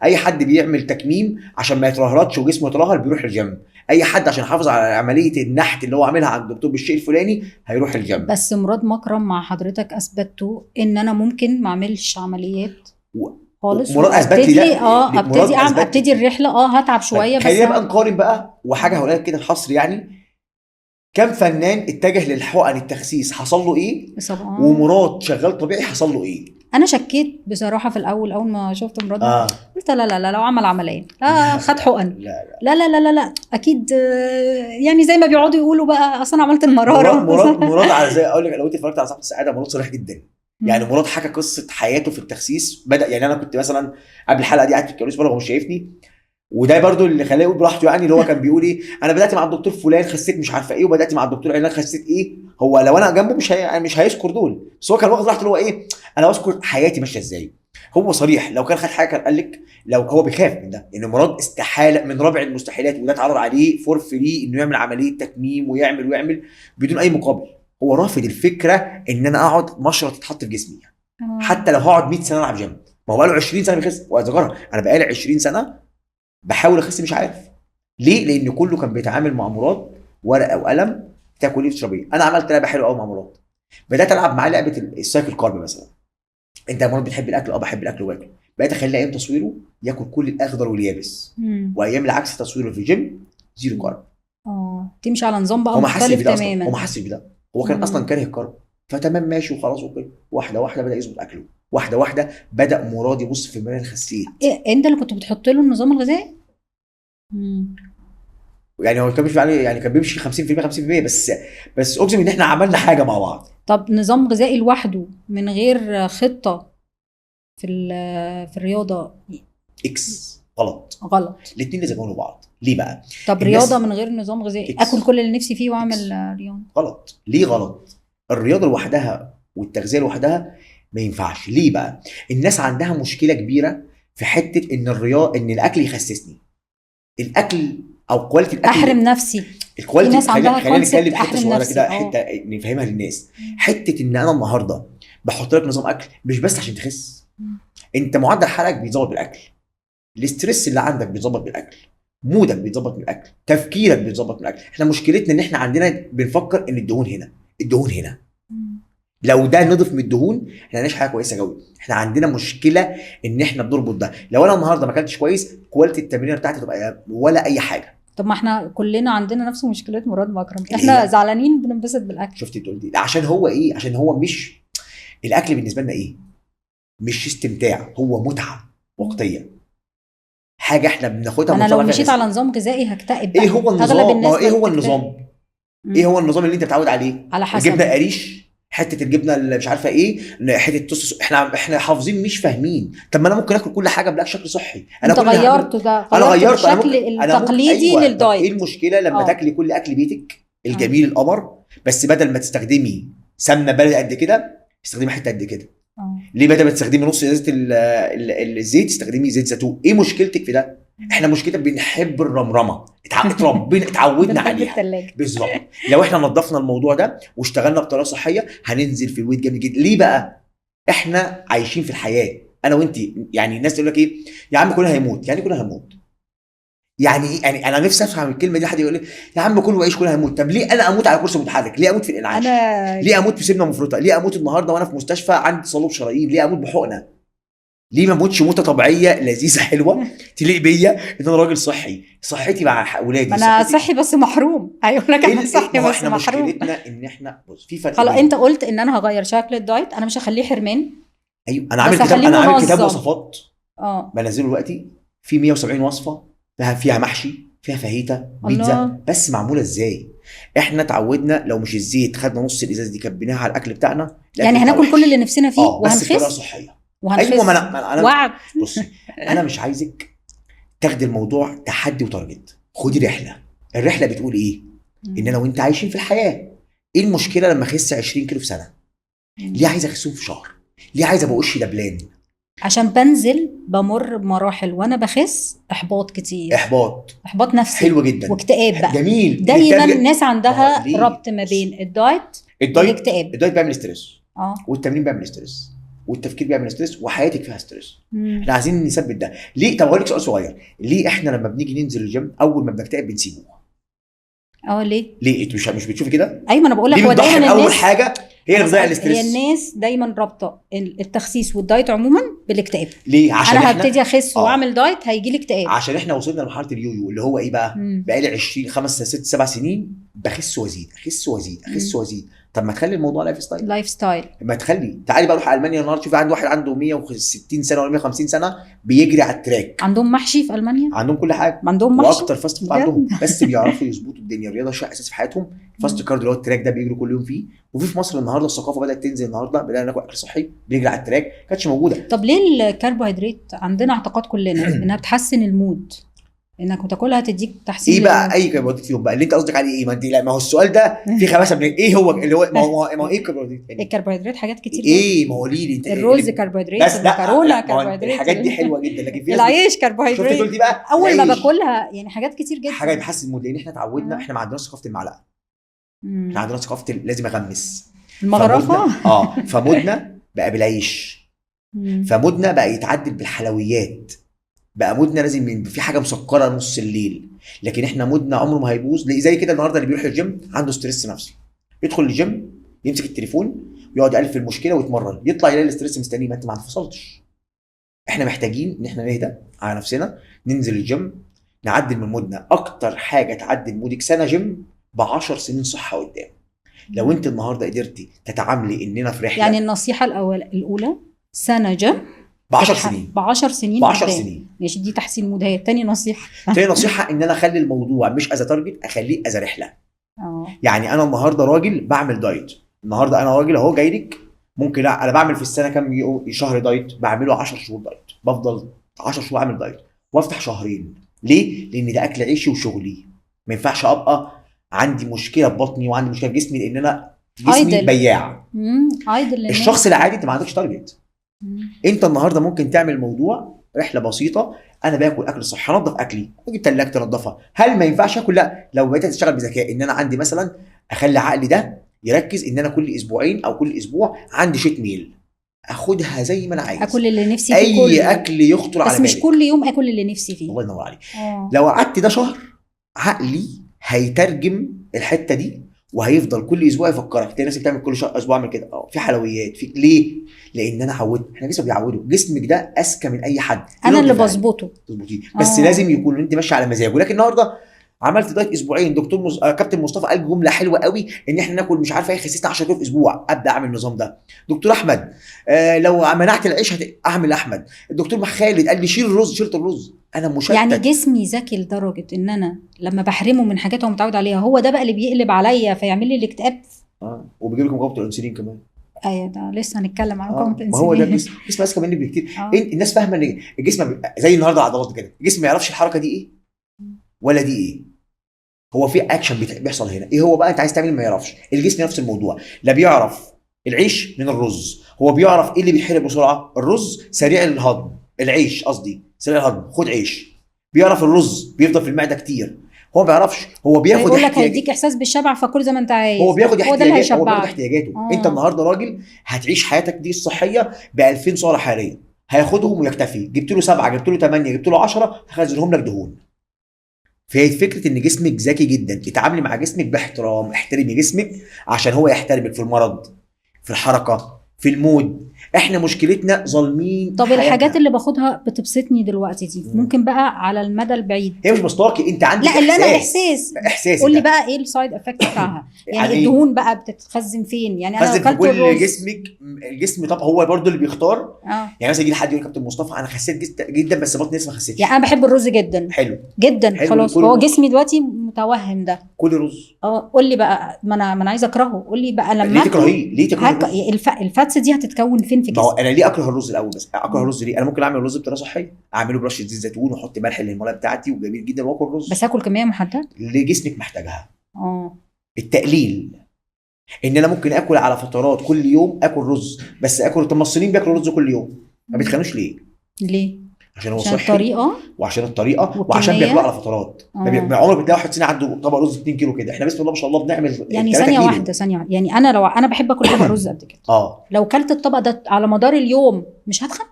[SPEAKER 2] اي حد بيعمل تكميم عشان ما يترهلطش وجسمه يترهل بيروح الجيم. اي حد عشان يحافظ على عمليه النحت اللي هو عاملها عند الدكتور بالشيء الفلاني هيروح الجيم.
[SPEAKER 1] بس مراد مكرم مع حضرتك اثبتوا ان انا ممكن ما اعملش عمليات خالص.
[SPEAKER 2] مراد اثبت لي لا.
[SPEAKER 1] ابتدي الرحله هتعب شويه. بس
[SPEAKER 2] خلينا بقى نقارن بقى. وحاجه هقول لك كده حصر، يعني كم فنان اتجه للحقن التخسيس حصل له ايه؟ ومراد شغال طبيعي حصل له ايه؟
[SPEAKER 1] انا شكيت بصراحه في الاول ما شفت مراد. قلت لا لو عمل عمليه لا خد حقن لا اكيد. يعني زي ما بيقعدوا يقولوا بقى اصلا عملت المراره.
[SPEAKER 2] مراد على زي اقول لك، لو انت اتفرجت على صاحب السعاده مراد صريح جدا. يعني مراد حكى قصه حياته في التخسيس. بدا يعني انا كنت مثلا قبل الحلقه دي قاعد في الكالوريز بره ومش شايفني، وده برضو اللي خلاه يقول براحته. يعني اللي هو كان بيقول ايه، انا بدات مع الدكتور فلان خسيت مش عارفه ايه، وبدات مع الدكتور علان خسيت ايه. هو لو انا جنبه مش هيذكر دول، بس هو كان واخد راحته اللي هو ايه، انا بذكر حياتي ماشيه ازاي. هو صريح. لو كان خد حاجه كان قال لك. لو هو بيخاف من ده ان مراد استحاله من رابع المستحيلات، وده اتعرض عليه فور فري انه يعمل عمليه تكميم ويعمل بدون اي مقابل. هو رافض الفكره ان انا اقعد مشرط تتحط في جسمي حتى لو هقعد 100 سنه العب جيم. ما هو بقاله 20 سنه بيخس. واذكرها انا بقالي 20 سنه بحاول اخس مش عارف ليه. لان كله كان بيتعامل مع مراد ورقه وقلم، تاكل ايه تشرب ايه. انا عملت لعبه حلوه قوي مع مراد. بدات العب معاه لعبه السايكل كارب مثلا. انت مرات بتحب الاكل، بحب الاكل واكل، بقيت اخلي ايام تصويره ياكل كل الاخضر واليابس، وايام العكس تصويره في الجيم زيرو كارب.
[SPEAKER 1] تمشي على نظام بقى
[SPEAKER 2] هو ما حسش
[SPEAKER 1] مختلف
[SPEAKER 2] بده اصلا،
[SPEAKER 1] تماما.
[SPEAKER 2] هو ما حسش بده، هو كان اصلا كاره الكارب، فتمام ماشي وخلاص وكده. واحده واحده بدا يظبط اكله، واحده واحده بدا مراد يبص في المرايه الخسيت.
[SPEAKER 1] انت اللي كنت بتحط له النظام الغذائي؟
[SPEAKER 2] يعني هو كان بيمشي عليه، يعني كان بيمشي 50% 50%، بس اقسم ان احنا عملنا حاجه مع بعض.
[SPEAKER 1] طب نظام غذائي لوحده من غير خطه في الرياضه
[SPEAKER 2] اكس غلط.
[SPEAKER 1] غلط.
[SPEAKER 2] الاثنين لازم يكونوا بعض. ليه بقى؟
[SPEAKER 1] طب رياضه من غير نظام غذائي،
[SPEAKER 2] إكس.
[SPEAKER 1] اكل كل اللي نفسي فيه واعمل
[SPEAKER 2] إكس.
[SPEAKER 1] رياضه.
[SPEAKER 2] غلط. ليه غلط؟ الرياضه لوحدها والتغذيه لوحدها ما ينفعش. ليه بقى؟ الناس عندها مشكله كبيره في حته ان ان الاكل يخسسني. الاكل او كواليتي الاكل
[SPEAKER 1] احرم نفسي.
[SPEAKER 2] الكواليتي.
[SPEAKER 1] الناس عندها
[SPEAKER 2] خلينا نتكلم
[SPEAKER 1] احرم
[SPEAKER 2] حته صغيره
[SPEAKER 1] نفسي
[SPEAKER 2] كده، حته نفهمها للناس. حته ان انا النهارده بحط لك نظام اكل مش بس عشان تخس، انت معدل حرقك بيتظبط بالاكل، الاسترس اللي عندك بيتظبط بالاكل، مودك بيتظبط من الاكل، تفكيرك بيتظبط من الاكل. احنا مشكلتنا ان احنا عندنا بنفكر ان الدهون هنا، الدهون هنا. لو ده نضف من الدهون احنا هنعيش حاجه كويسه قوي. احنا عندنا مشكله ان احنا بنربط ده. لو انا النهارده ما اكلتش كويس كواليتي التمرين بتاعتي تبقى ولا اي حاجه.
[SPEAKER 1] طب ما احنا كلنا عندنا نفس مشكلات مراد مكرم، احنا زعلانين بننبسط بالاكل.
[SPEAKER 2] شفتي تقول دي عشان هو ايه؟ عشان هو مش الاكل بالنسبه لنا ايه؟ مش استمتاع، هو متعه وقتيه، حاجه احنا بناخدها.
[SPEAKER 1] انا لو مشيت على نظام غذائي هكتئب بقى.
[SPEAKER 2] ايه هو النظام؟
[SPEAKER 1] اغلب الناس
[SPEAKER 2] ايه هو النظام؟ ايه هو النظام اللي انت متعود عليه؟
[SPEAKER 1] على حسب.
[SPEAKER 2] الجبنه قريش، حته الجبنه اللي مش عارفه ايه، حته توست. احنا حافظين مش فاهمين. طب ما انا ممكن اكل كل حاجه بشكل صحي.
[SPEAKER 1] انت غيرته ده،
[SPEAKER 2] انا غيرت
[SPEAKER 1] الشكل التقليدي
[SPEAKER 2] أيوة.
[SPEAKER 1] للدايت.
[SPEAKER 2] ايه المشكله لما تاكلي كل اكل بيتك الجميل القمر، بس بدل ما تستخدمي سمنه بلدي قد كده استخدمي حته قد كده. ليه بدل ما تستخدمي نص ازازه الزيت تستخدمي زيت زيتون؟ ايه مشكلتك في ده؟ احنا مشكلتنا بنحب الرمرمه، اتعودنا عليها. بالظبط. لو احنا نظفنا الموضوع ده واشتغلنا بطريقه صحيه هننزل في الويت جامد جدا. ليه بقى؟ احنا عايشين في الحياه انا وانت. يعني الناس تقول لك ايه يا عم كلنا هيموت. يعني كلنا هنموت يعني ايه؟ يعني انا نفسي افهم الكلمه دي. حد يقول لي يا عم كله عيش كلنا هنموت. طب ليه انا اموت على كرسي متحرك؟ ليه اموت في الانعاش؟ ليه اموت في سمنه مفرطه؟ ليه اموت النهارده وانا في مستشفى عندي تصلب شرايين؟ ليه اموت بحقنه؟ ليه ما اموتش موته طبيعيه لذيذه حلوه تليق بيا ان انا راجل صحي، صحتي مع اولادي.
[SPEAKER 1] انا صحي بس محروم. هيقول لك انا صحي بس
[SPEAKER 2] احنا
[SPEAKER 1] محروم.
[SPEAKER 2] مشكلتنا ان احنا بص في فرق.
[SPEAKER 1] خلاص انت قلت ان انا هغير شكل الدايت، انا مش هخليه حرمان.
[SPEAKER 2] ايوه انا عامل كتاب، انا عامل كتاب وصفات بنزله دلوقتي في 170 وصفه، فيها محشي، فيها فاهيتا، بيتزا، بس معموله ازاي؟ احنا اتعودنا لو مش الزيت خدنا نص الازاز دي كبيناها على الاكل بتاعنا،
[SPEAKER 1] يعني هناكل كل اللي نفسنا فيه وهنخس.
[SPEAKER 2] بس بطريقه صحيه.
[SPEAKER 1] وهنخس.
[SPEAKER 2] ايوه ما انا
[SPEAKER 1] وعد.
[SPEAKER 2] بص انا مش عايزك تاخدي الموضوع تحدي وتارجت. خدي رحله. الرحله بتقول ايه؟ ان انا وانت عايشين في الحياه. ايه المشكله لما اخس 20 كيلو في سنه؟ ليه عايز اخسهم في شهر؟ ليه عايز ابقى وشي دبلان؟
[SPEAKER 1] عشان بنزل بمر بمراحل وانا بخس احباط كتير. احباط نفسي
[SPEAKER 2] حلو جدا
[SPEAKER 1] واكتئاب بقى.
[SPEAKER 2] جميل.
[SPEAKER 1] دايما الناس عندها ربط ما بين الدايت والاكتئاب.
[SPEAKER 2] الدايت بيعمل ستريس، والتمرين بيعمل ستريس، والتفكير بيعمل ستريس، وحياتك فيها ستريس. احنا عايزين نثبت ده. ليه؟ طب هقول لك سؤال صغير. ليه احنا لما بنيجي ننزل الجيم اول ما بنكتئب بنسيبه؟ ليه انت مش بتشوفي كده؟
[SPEAKER 1] ايوه انا بقول لك
[SPEAKER 2] هو دايما اول حاجه هي غذاء الاستريس.
[SPEAKER 1] هي الناس دايما رابطه التخسيس والدايت عموما بالاكتئاب.
[SPEAKER 2] ليه؟ عشان
[SPEAKER 1] انا هبتدي اخس واعمل دايت هيجي لي اكتئاب.
[SPEAKER 2] عشان احنا وصلنا لمرحله اليويو اللي هو ايه بقى؟ بقى لي 20 5 6 7 سنين بخس وازيد اخس وازيد اخس وازيد. طب ما تخلي الموضوع لايف ستايل. ما تخلي. تعالي بقى روح المانيا النهارده شوفي عند واحد عنده 160 سنه ولا 150 سنه بيجري على التراك.
[SPEAKER 1] عندهم محشي في المانيا،
[SPEAKER 2] عندهم كل حاجه،
[SPEAKER 1] عندهم محشي
[SPEAKER 2] واكتر فاست فود عندهم. بس بيعرفوا يظبطوا الدنيا. الرياضه شيء اساسي في حياتهم. فاست كارد اللي هو التراك ده بيجروا كل يوم فيه. وفي مصر النهارده الثقافه بدات تنزل. النهارده بدانا ناكل اكل صحي بنجري على التراك، كانتش موجوده.
[SPEAKER 1] طب ليه الكربوهيدرات عندنا اعتقاد كلنا انها بتحسن المود، انك بتاكلها تديك تحسين؟
[SPEAKER 2] ايه بقى اي كربوهيدرات فيهم بقى اللي انت قصدك عليه؟ ايه؟ ما انت لا، ما هو السؤال ده في خباثه من ايه هو اللي هو ما هو ايه الكربوهيدرات؟
[SPEAKER 1] الكربوهيدرات حاجات كتير.
[SPEAKER 2] ايه؟ ما هو ليه انت
[SPEAKER 1] الرز كربوهيدرات، المكرونه كربوهيدرات،
[SPEAKER 2] الحاجات دي حلوه جدا، لكن في
[SPEAKER 1] العيش كربوهيدرات.
[SPEAKER 2] شفت دي بقى
[SPEAKER 1] اول ما باكلها يعني حاجات كتير جدا
[SPEAKER 2] حاجه بتحسن المود. لان احنا اتعودنا احنا ما عندناش ثقافه المعلقه. احنا عندنا ثقافه لازم اغمس
[SPEAKER 1] المغرفه.
[SPEAKER 2] فمودنا بقى بالعيش. فمودنا بقى يتعدل بالحلويات. بقى مودنا لازم في حاجه مسكره نص الليل. لكن احنا مودنا عمره ما هيبوظ. زي كده النهارده اللي بيروح الجيم عنده ستريس نفسي، يدخل الجيم يمسك التليفون ويقعد يقلب في المشكله ويتمرن، يطلع يلاقي الاستريس مستنيه، ما انت ما انفصلتش. احنا محتاجين ان احنا نهدى على نفسنا، ننزل الجيم، نعدل من مودنا. اكتر حاجه تعدل مودك سنه جيم ب10 سنين صحه قدام. لو انت النهارده قدرتي تتعاملي اننا في رحله،
[SPEAKER 1] يعني النصيحه الاولى سنه جيم
[SPEAKER 2] ب10 سنين،
[SPEAKER 1] ب10 سنين
[SPEAKER 2] ب10
[SPEAKER 1] قدام.
[SPEAKER 2] سنين.
[SPEAKER 1] ماشي، دي تحسين مود. هي تاني نصيحه
[SPEAKER 2] تاني نصيحه ان انا اخلي الموضوع مش از تارجت، اخليه از رحله.
[SPEAKER 1] اه
[SPEAKER 2] يعني انا النهارده راجل بعمل دايت، النهارده انا راجل اهو جاي لك، ممكن انا بعمل في السنه كام شهر دايت، بعمله 10 شهور دايت، بفضل 10 شهور اعمل دايت وافتح شهرين. ليه؟ لان ده اكل عيشي وشغلي. ما ينفعش ابقى عندي مشكله في بطني وعندي مشكله في جسمي، لان انا جسمي بياع.
[SPEAKER 1] ايدل.
[SPEAKER 2] الشخص العادي انت ما عندكش تارجت. انت النهارده ممكن تعمل الموضوع رحله بسيطه، انا باكل اكل صحي، انضف اكلي، اجيب ثلاجه تنضفها. هل ما ينفعش اكل؟ لا. لو بقيت تشتغل بذكاء ان انا عندي مثلا اخلي عقلي ده يركز ان انا كل اسبوعين او كل اسبوع عندي شيت ميل، اخدها زي ما انا عايز،
[SPEAKER 1] اكل اللي نفسي فيه
[SPEAKER 2] اي
[SPEAKER 1] كله.
[SPEAKER 2] اكل يخطر على
[SPEAKER 1] بس
[SPEAKER 2] بالك،
[SPEAKER 1] مش كل يوم اكل اللي نفسي فيه.
[SPEAKER 2] الله ينور عليك. لو قعدت ده شهر، عقلي هيترجم الحته دي وهيفضل كل اسبوع يفكرك. تلاقي نفسك تعمل كل اسبوع اعمل كده، في حلويات، في ليه؟ لان انا عودت، احنا جسمك بيعوده، جسمك ده اذكى من اي حد،
[SPEAKER 1] انا اللي بظبطه.
[SPEAKER 2] تظبطيه، بس لازم يكون انت ماشي على مزاجه. لكن النهارده عملت دايت اسبوعين، دكتور كابتن مصطفى قال جمله حلوه قوي، ان احنا ناكل مش عارفه ايه، خسيت 10 كيلو في اسبوع، ابدا اعمل النظام ده. دكتور احمد لو منعت العيش اعمل احمد. الدكتور خالد قال لي شيل الرز، شلت الرز. انا مشتت.
[SPEAKER 1] يعني جسمي ذكي لدرجه ان انا لما بحرمه من حاجات هو متعود عليها، هو ده بقى اللي بيقلب عليا فيعمل لي الاكتئاب.
[SPEAKER 2] وبيجيب لكم مقاومه الانسولين كمان.
[SPEAKER 1] ايوه، ده لسه هنتكلم عن مقاومه الانسولين.
[SPEAKER 2] ما هو ده الجسم اذكى منك بكتير. الناس فاهمه ان الجسم زي النهارده العضلات كده، الجسم ما يعرفش الحركه دي ايه ولا دي ايه، هو في اكشن بيحصل هنا ايه. هو بقى انت عايز تعمل ما يعرفش. الجسم نفس الموضوع، لا بيعرف العيش من الرز، هو بيعرف ايه اللي بيتحرق بسرعه. الرز سريع الهضم، العيش قصدي سريع الهضم، خد عيش. بيعرف الرز بيفضل في المعده كتير، هو ما بيعرفش. هو بياخد
[SPEAKER 1] يقول لك هيديك احساس بالشبع فكل زي ما انت عايز.
[SPEAKER 2] هو بياخد احتياجاته،
[SPEAKER 1] هو بياخد
[SPEAKER 2] احتياجاته. انت النهارده راجل هتعيش حياتك دي الصحيه ب 2000 سعره حراريه، هياخدهم ويكتفي. جبت له 7، جبت له 8، جبت له 10، هخزنهم لك دهون. فهي فكره ان جسمك ذكي جدا، تتعاملي مع جسمك باحترام، احترمي جسمك عشان هو يحترمك في المرض، في الحركه، في المود. احنا مشكلتنا ظالمين.
[SPEAKER 1] طب الحاجات اللي باخدها بتبسطني دلوقتي دي ممكن بقى على المدى البعيد؟
[SPEAKER 2] هي مش بسطاكي، انت عندك
[SPEAKER 1] لا، اللي انا احساس. قول لي بقى ايه السايد افكت بتاعها؟ يعني الدهون بقى بتتخزن فين؟ يعني انا
[SPEAKER 2] اكلت كل جسمك. الجسم طب هو برضو اللي بيختار. يعني مثلا يجي حد يقول كابتن مصطفى انا خسيت جدا بس بطني لسه ما خسيتش.
[SPEAKER 1] يعني انا بحب الرز جدا.
[SPEAKER 2] حلو
[SPEAKER 1] جدا. خلاص هو جسمي دلوقتي متوهم ده.
[SPEAKER 2] كل رز.
[SPEAKER 1] قول لي بقى، ما انا عايزه اكرهه. قول لي بقى لما
[SPEAKER 2] ليه تكرهيه؟ ليه تكرهيه؟
[SPEAKER 1] الفاتس دي هتتكون فين في جسمي؟
[SPEAKER 2] انا ليه اكره الرز الاول؟ بس اكره الرز ليه؟ انا ممكن اعمل رز بطريقه صحيه، اعمله برشه زيت زيتون واحط ملح للميه بتاعتي وجميل جدا واكل رز،
[SPEAKER 1] بس اكل كميه محدده
[SPEAKER 2] اللي جسمك محتاجها. التقليل ان انا ممكن اكل على فترات، كل يوم اكل رز، بس اكل. المصريين بياكلوا رز كل يوم، ما بيتخانوش ليه؟ عشان هو صحي،
[SPEAKER 1] الطريقه،
[SPEAKER 2] وعشان الطريقه، وعشان بياكلوا على فترات. عمرك بتلاقي واحد سنه عنده طبق رز 2 كيلو كده. احنا بسم الله ما شاء الله بنعمل
[SPEAKER 1] يعني ثانيه واحده. يعني انا لو انا بحب اكل طبق رز قد كده، لو كلت الطبق ده على مدار اليوم مش هتخن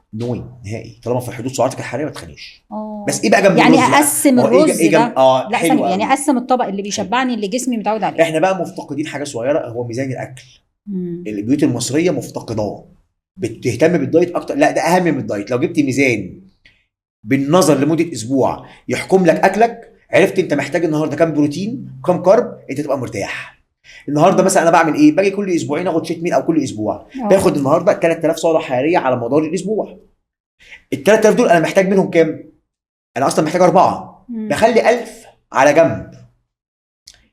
[SPEAKER 2] نهائي، طالما في حدود سعراتك الحراريه ما تخنيش. بس ايه بقى جنب
[SPEAKER 1] يعني
[SPEAKER 2] الرز؟
[SPEAKER 1] اقسم الرز ده.
[SPEAKER 2] لا ثانيه،
[SPEAKER 1] يعني اقسم الطبق اللي بيشبعني اللي جسمي متعود عليه.
[SPEAKER 2] احنا بقى مفتقدين حاجه صغيره، هو ميزان الاكل. البيوت المصريه مفتقداه، بتهتم بالدايت اكتر. لا ده اهم من الدايت. لو جبت ميزان بالنظر لمده اسبوع يحكم لك اكلك، عرفت انت محتاج النهارده كام بروتين وكام كارب، انت تبقى مرتاح. النهارده مثلا انا بعمل ايه؟ باجي كل اسبوعين اخد شيت ميل، او كل اسبوع باخد النهارده 3000 سعره حراريه على مدار الاسبوع. ال 3000 دول انا محتاج منهم كام؟ انا اصلا محتاج 4. بخلي 1000 على جنب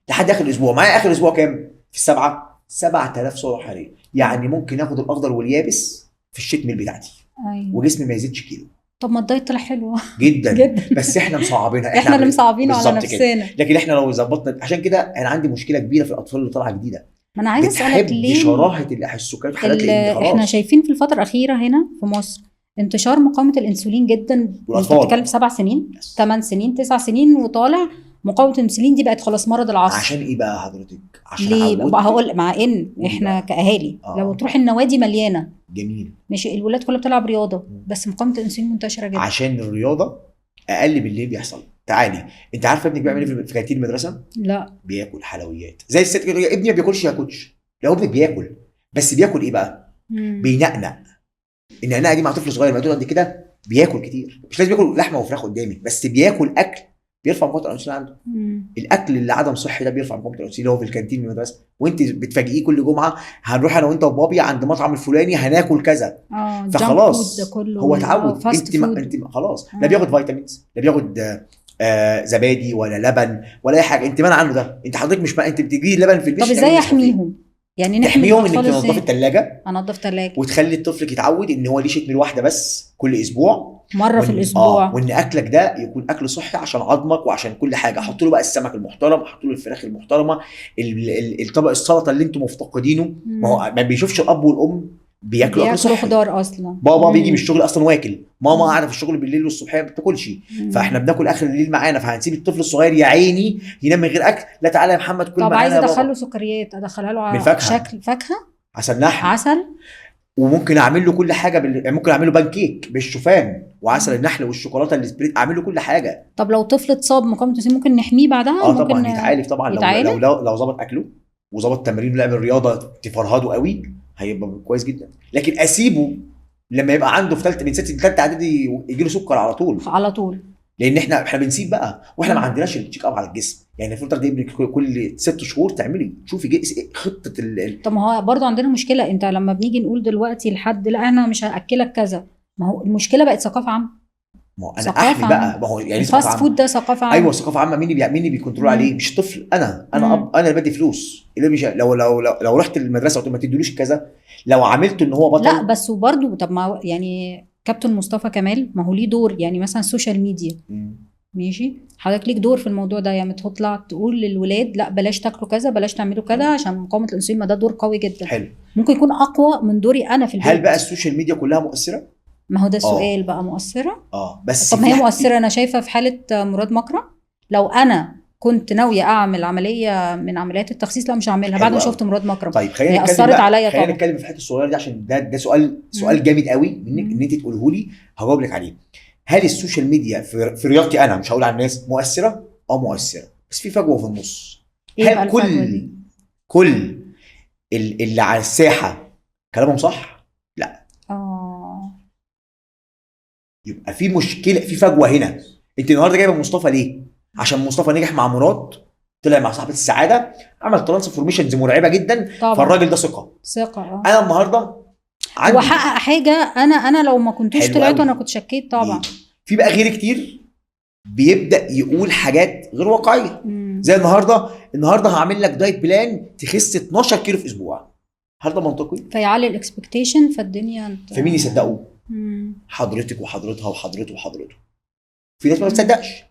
[SPEAKER 2] لحد اخر الاسبوع. معايا اخر الاسبوع كام؟ في السبعه 7000 سعره حراريه. يعني ممكن اخد الاخضر واليابس في الشيت ميل بتاعتي. وجسمي ما يزيدش كيلو.
[SPEAKER 1] طب ما الدايت طلع حلو
[SPEAKER 2] جدا جدا، بس احنا مصعبينها.
[SPEAKER 1] احنا اللي مصعبينه على نفسنا.
[SPEAKER 2] لكن احنا لو ظبطنا، عشان كده انا عندي مشكله كبيره في الاطفال اللي طالعه جديده.
[SPEAKER 1] ما انا عايزه اسالك ليه
[SPEAKER 2] شراهه السكريات في حالات
[SPEAKER 1] احنا شايفين في الفتره الاخيره هنا في مصر انتشار مقاومه الانسولين جدا. انت بتتكلم 7 سنين 8 سنين 9 سنين وطالع، مقاومه الانسولين دي بقت خلاص مرض العصر.
[SPEAKER 2] عشان ايه بقى حضرتك؟ عشان
[SPEAKER 1] ليه بقى؟ هقول مع ان احنا كاهالي لو تروح النوادي مليانه
[SPEAKER 2] جميل،
[SPEAKER 1] ماشي، الولاد كلها بتلعب رياضه، بس مقاومه الانسولين منتشره جدا.
[SPEAKER 2] عشان الرياضه اقل من اللي بيحصل. تعالي، انت عارفه ابنك بيعمل ايه في كانتين المدرسه؟
[SPEAKER 1] لا،
[SPEAKER 2] بياكل حلويات زي الست كده. ابني ما بياكلش يا كوتش، لو ابنك بياكل، بس بياكل ايه بقى؟ بينقنق. النقنقه دي مع طفل صغير مقدور قد كده بياكل كتير، مش لازم ياكل لحمه وفراخ قدامي، بس بياكل اكل بيرفع مقاومه الانسولين عنده. الاكل اللي عدم صحي ده بيرفع مقاومه الانسولين، اللي هو في الكانتين من المدرسه، وانت بتفاجئيه كل جمعه هنروح انا وانت وبابي عند مطعم الفلاني هناكل كذا. فخلاص
[SPEAKER 1] ده كله
[SPEAKER 2] هو اتعود. انت خلاص لا بياخد فيتامينز، لا بياخد زبادي ولا لبن ولا اي حاجه، انت منع عنه ده. انت حضرتك مش انت بتجيبي لبن في البيت.
[SPEAKER 1] طب ازاي احميهم؟ يعني
[SPEAKER 2] تحميهم انك تنظفي الثلاجه،
[SPEAKER 1] انضف ثلاجه،
[SPEAKER 2] وتخلي الطفل يتعود ان هو ليه شتم واحده بس كل اسبوع،
[SPEAKER 1] مره في الاسبوع.
[SPEAKER 2] وان اكلك ده يكون اكل صحي عشان عظمك وعشان كل حاجه. حط له بقى السمك المحترم، حط له الفراخ المحترمه، الطبق السلطه اللي انتم مفتقدينه. ما هو ما بيشوفش الاب والام بياكلوا اكل صحي.
[SPEAKER 1] خضار اصلا.
[SPEAKER 2] بابا بيجي من الشغل اصلا واكل، ماما قاعده في الشغل بالليل والصبحيه ما بتاكلش، فاحنا بناكل اخر الليل معانا، فهنسيب الطفل الصغير يا عيني ينام من غير اكل؟ لا تعالى يا محمد كل معانا.
[SPEAKER 1] طب عايز ادخله سكريات، ادخلها له على شكل فاكهه،
[SPEAKER 2] عسل نحل، وممكن اعمل له كل حاجه ممكن اعمل له بانكيك بالشوفان وعسل النحل والشوكولاته السبريت، اعمل له كل حاجه.
[SPEAKER 1] طب لو طفل اتصاب مقاومه الانسولين ممكن نحميه بعدها؟
[SPEAKER 2] ممكن طبعا يتعالج طبعا. لو ظبط اكله وظبط تمارين ولعب الرياضه تفرهده قوي هيبقى كويس جدا. لكن اسيبه لما يبقى عنده في ثالثه، من ثالثه اعدادي يجي له سكر على طول، لان احنا بنسيب بقى، واحنا ما عندناش التشيك اب على الجسم. يعني الفتره دي ابنك كل 6 شهور تعملي تشوفي خطه
[SPEAKER 1] طب ما هو برضو عندنا مشكله، انت لما بنيجي نقول دلوقتي لحد لا انا مش هاكلك كذا، ما هو المشكله بقت ثقافه عامه.
[SPEAKER 2] ما هو انا احمي بقى، ما هو يعني
[SPEAKER 1] الفاست فود ده ثقافه عامه.
[SPEAKER 2] ايوه ثقافه عامه. مين اللي بيكنترول عليه؟ مش الطفل. انا اب، انا اللي بدي فلوس. اللي مش لو رحت المدرسه وقلت ما تديلوش كذا، لو عملته ان هو بطل.
[SPEAKER 1] لا بس وبرضو طب ما يعني كابتن مصطفى كمال ما هو ليه دور، يعني مثلا السوشيال ميديا ماشي، حضرتك ليك دور في الموضوع ده، يعني تطلع تقول للولاد لا بلاش تاكلوا كذا، بلاش تعملوا كذا عشان مقاومه الانسولين. ما ده دور قوي جدا.
[SPEAKER 2] حلو.
[SPEAKER 1] ممكن يكون اقوى من دوري انا في البيت.
[SPEAKER 2] هل بقى السوشيال ميديا كلها مؤثره؟
[SPEAKER 1] ما هو ده السؤال بقى، مؤثره؟
[SPEAKER 2] بس
[SPEAKER 1] طب ما هي مؤثره. انا شايفه في حاله مراد مكرم، لو انا كنت ناويه اعمل عمليه من عمليات التخسيس لا مش هعملها بعد ما شفت مراد مكرم.
[SPEAKER 2] طيب خلينا
[SPEAKER 1] اثرت عليا طبعا.
[SPEAKER 2] خلينا نتكلم في الحته الصغيره دي عشان ده سؤال جامد قوي منك ان انت تقوله لي، هجاوب لك عليه. هل السوشيال ميديا في رياضتي انا، مش هقول على الناس، مؤثره؟ مؤثره، بس في فجوه في النص. هل كل اللي على الساحه كلامهم صح؟ لا. يبقى في مشكله، في فجوه هنا. انت النهارده جايبه مصطفى ليه؟ عشان مصطفى نجح مع مراد، طلع مع صاحبه السعاده، عمل ترانسفورميشنز مرعبه جدا طبعا. فالراجل ده ثقه. انا النهارده
[SPEAKER 1] هو حقق حاجه انا لو ما كنتوش طلعت انا كنت شكيت طبعا.
[SPEAKER 2] في بقى غير كتير بيبدا يقول حاجات غير واقعيه، زي النهارده هعمل لك دايت بلان تخس 12 كيلو في اسبوع. هل ده منطقي؟
[SPEAKER 1] فيعلي الاكسبكتيشن فالدنيا
[SPEAKER 2] فمين يصدقه؟ حضرتك وحضرتها وحضرته. في ناس ما بتصدقش.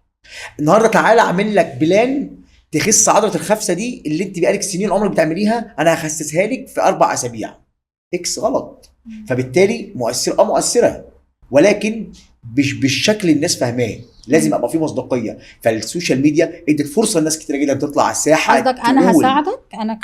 [SPEAKER 2] النهارده تعالى اعمل لك بلان تخس عضله الخفسه دي اللي انت بقالك سنين عمرك بتعمليها، انا هخسسها لك في 4 اسابيع. اكس غلط. فبالتالي مؤثره ولكن مش بالشكل الناس فاهماه. لازم ابقى في مصداقيه. فالسوشيال ميديا ادت فرصه لناس كتير جدا تطلع على الساحه.
[SPEAKER 1] قصدك انا هساعدك، انا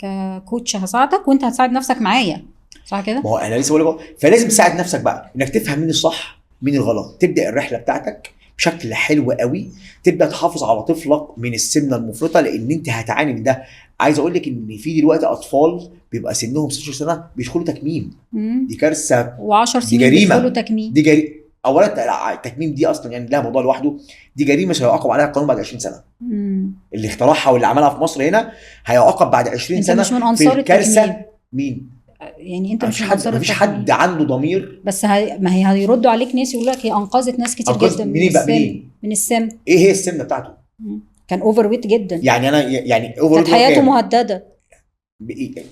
[SPEAKER 1] ككوتش هساعدك وانت هتساعد نفسك معايا، صح كده؟
[SPEAKER 2] ما هو انا لسه بقول لك، فلازم تساعد نفسك بقى انك تفهم مين الصح مين الغلط. تبدا الرحله بتاعتك بشكل حلو قوي، تبدا تحافظ على طفلك من السمنه المفرطه، لان انت هتعاني من ده. عايز اقول لك ان في دلوقتي اطفال بيبقى سنهم 16 سنه بيدخلوا تكميم. دي كارثه.
[SPEAKER 1] و10 سنين بيدخلوا تكميم.
[SPEAKER 2] دي جريمه. اولا التكميم دي اصلا يعني لها موضوع لوحده، دي جريمه سيعاقب عليها القانون بعد 20 سنه. اللي اخترعها واللي عملها في مصر هنا هيعاقب بعد 20 سنه.
[SPEAKER 1] انت مش من انصار التكميم.
[SPEAKER 2] مين؟
[SPEAKER 1] يعني انت مش من انصار
[SPEAKER 2] التكميم. مفيش حد عنده ضمير.
[SPEAKER 1] بس ما هي هيردوا عليك ناس يقول لك هي انقذت ناس كتير جدا من السم.
[SPEAKER 2] ايه هي السمنه بتاعته؟
[SPEAKER 1] كان اوفر ويت جدا.
[SPEAKER 2] يعني انا يعني اوفر
[SPEAKER 1] ويت حياته مهدده.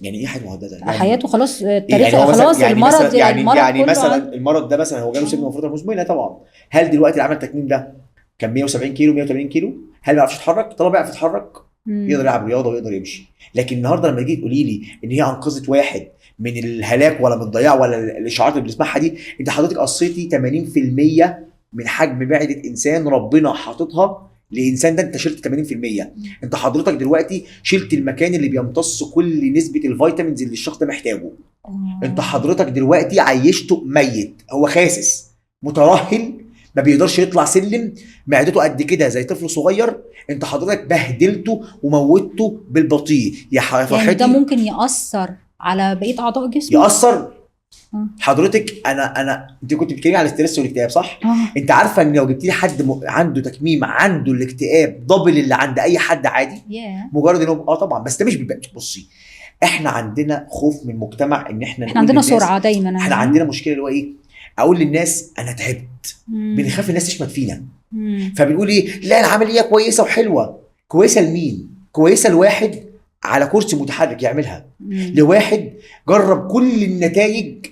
[SPEAKER 2] يعني ايه حاجه مهدده؟
[SPEAKER 1] يعني حياته خلاص التاريخ
[SPEAKER 2] يعني
[SPEAKER 1] خلاص.
[SPEAKER 2] يعني
[SPEAKER 1] المرض
[SPEAKER 2] يعني مثلا المرض ده مثلا هو جاله سمنه مفرطه مزمنه طبعا. هل دلوقتي اللي عمل التكميم ده كان 170 كيلو 180 كيلو؟ هل ما بيعرفش يتحرك؟ طالما بيعرف يتحرك يقدر يلعب رياضه ويقدر يمشي. لكن النهارده لما تيجي تقولي لي ان هي انقذت واحد من الهلاك ولا من الضياع ولا الاشاعات اللي بنسمعها دي، انت حضرتك قصيتي 80% من حجم معده انسان ربنا حاططها لانسان ده. انت شلت 80%. انت حضرتك دلوقتي شلت المكان اللي بيمتص كل نسبه الفيتامينز اللي الشخص ده محتاجه. انت حضرتك دلوقتي عيشته ميت، هو خاسس مترهل ما بيقدرش يطلع سلم، معدته قد كده زي طفل صغير، انت حضرتك بهدلته وموتته بالبطيء يا
[SPEAKER 1] يعني ده
[SPEAKER 2] فرحتي.
[SPEAKER 1] ممكن يأثر على بقية أعضاء جسمه؟
[SPEAKER 2] يأثر.
[SPEAKER 1] آه.
[SPEAKER 2] حضرتك انا انت كنت بتتكلمي على الاسترس والاكتئاب صح؟
[SPEAKER 1] آه.
[SPEAKER 2] انت عارفه ان لو جبت لي حد عنده تكميم عنده الاكتئاب دبل اللي عند اي حد عادي،
[SPEAKER 1] ياه.
[SPEAKER 2] مجرد انه طبعا، بس ده مش بيبقى. بصي احنا عندنا خوف من المجتمع ان احنا
[SPEAKER 1] احنا
[SPEAKER 2] نقول
[SPEAKER 1] عندنا
[SPEAKER 2] للناس،
[SPEAKER 1] سرعة دايما.
[SPEAKER 2] احنا عندنا مشكله اللي هو ايه، اقول للناس انا تعبت، بنخاف الناس تشمت فينا، فبنقول ايه، لا العمليه كويسه وحلوه. كويسه لمين؟ كويسه لواحد على كرسي متحرك يعملها، لواحد جرب كل النتائج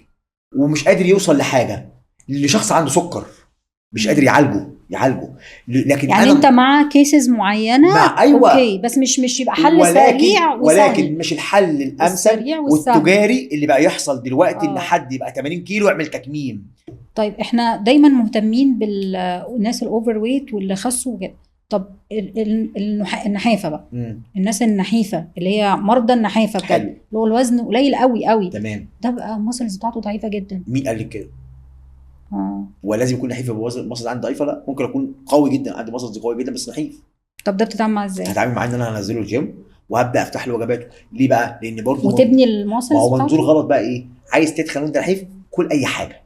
[SPEAKER 2] ومش قادر يوصل لحاجه، لشخص عنده سكر مش قادر يعالجه. لكن
[SPEAKER 1] يعني
[SPEAKER 2] أنا
[SPEAKER 1] انت مع كيسز معينه
[SPEAKER 2] مع أيوة.
[SPEAKER 1] اوكي، بس مش يبقى حل سريع
[SPEAKER 2] ولكن مش الحل الامثل والتجاري اللي بقى يحصل دلوقتي ان حد يبقى 80 كيلو يعمل تكميم.
[SPEAKER 1] طيب احنا دايما مهتمين بالناس الاوفر ويت واللي خسوا كده. طب النحافه بقى، الناس النحيفه اللي هي مرضى النحافه بجد، اللي هو الوزن قليل قوي قوي،
[SPEAKER 2] تمام،
[SPEAKER 1] ده بقى المسلز بتاعته ضعيفه جدا.
[SPEAKER 2] مين قال لك كده؟ ولازم يكون نحيف المسلز عندي ضعيفه؟ لا، ممكن اكون قوي جدا، عندي مسلز قوي جدا بس نحيف.
[SPEAKER 1] طب ده بتتعامل معاه ازاي؟
[SPEAKER 2] هتعامل معاه ان انا هنزله الجيم وهبدا افتح له وجباته. ليه بقى؟ لان برضه
[SPEAKER 1] وتبني المسلز.
[SPEAKER 2] هو منظور غلط بقى ايه، عايز تتخن وانت نحيف كل اي حاجه.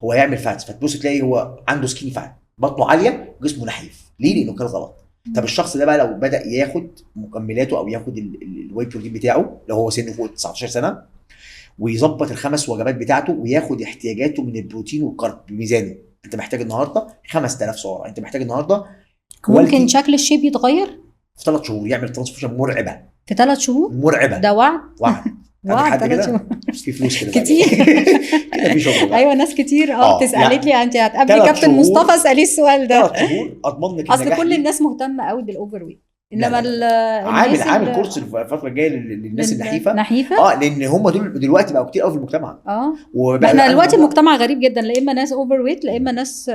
[SPEAKER 2] هو هيعمل فاتس، فتبص تلاقي هو عنده سكيني فات، بطنه عاليه وجسمه نحيف. ليه؟ لانه كان غلط. طب الشخص ده بقى لو بدا ياخد مكملاته او ياخد الواي بروتين بتاعه لو هو سنه فوق 19 سنه، ويظبط الخمس وجبات بتاعته وياخد احتياجاته من البروتين والكارب بميزانه. انت محتاج النهارده 5000 سعره، انت محتاج النهارده
[SPEAKER 1] ممكن شكل الشيب يتغير
[SPEAKER 2] في 3 شهور، يعمل ترانسفورميشن مرعبه
[SPEAKER 1] في 3 شهور
[SPEAKER 2] مرعبه.
[SPEAKER 1] ده وعد
[SPEAKER 2] وعد 3 شهور في فلوس كده
[SPEAKER 1] كتير
[SPEAKER 2] كده في شغل.
[SPEAKER 1] ايوه ناس كتير قالت لي انت هتقابلي كابتن مصطفى اساليه السؤال ده.
[SPEAKER 2] 3 شهور اضمن لك
[SPEAKER 1] اصل كل الناس مهتمه قوي بالاوفر ويت، انما
[SPEAKER 2] عامل كورس الفتره الجايه للناس النحيفه لان هم دول دلوقتي بقوا كتير قوي في المجتمع.
[SPEAKER 1] احنا دلوقتي المجتمع غريب جدا، لا اما ناس اوفر ويت لا اما ناس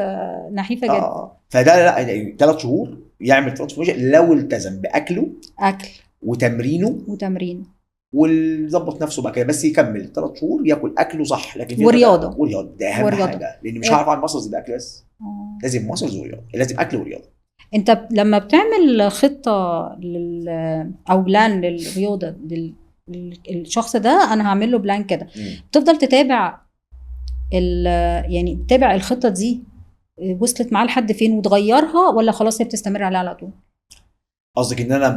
[SPEAKER 1] نحيفه جدا.
[SPEAKER 2] فده لا 3 شهور يعمل ترانسفورميشن لو التزم باكله وتمرينه ويظبط نفسه بقى كده، بس يكمل 3 شهور ياكل اكله صح، لكن
[SPEAKER 1] ورياضه
[SPEAKER 2] ده اهم حاجه، لان مش هعرف اعمل ماسلز باكل بس. لازم ماسلز ورياضه، لازم اكل ورياضه.
[SPEAKER 1] انت لما بتعمل خطه او بلان للرياضه الشخص ده، انا هعمل له بلان كده، بتفضل تتابع يعني تتابع الخطه دي وصلت معاه لحد فين وتغيرها، ولا خلاص هي بتستمر على طول؟
[SPEAKER 2] قصدك ان انا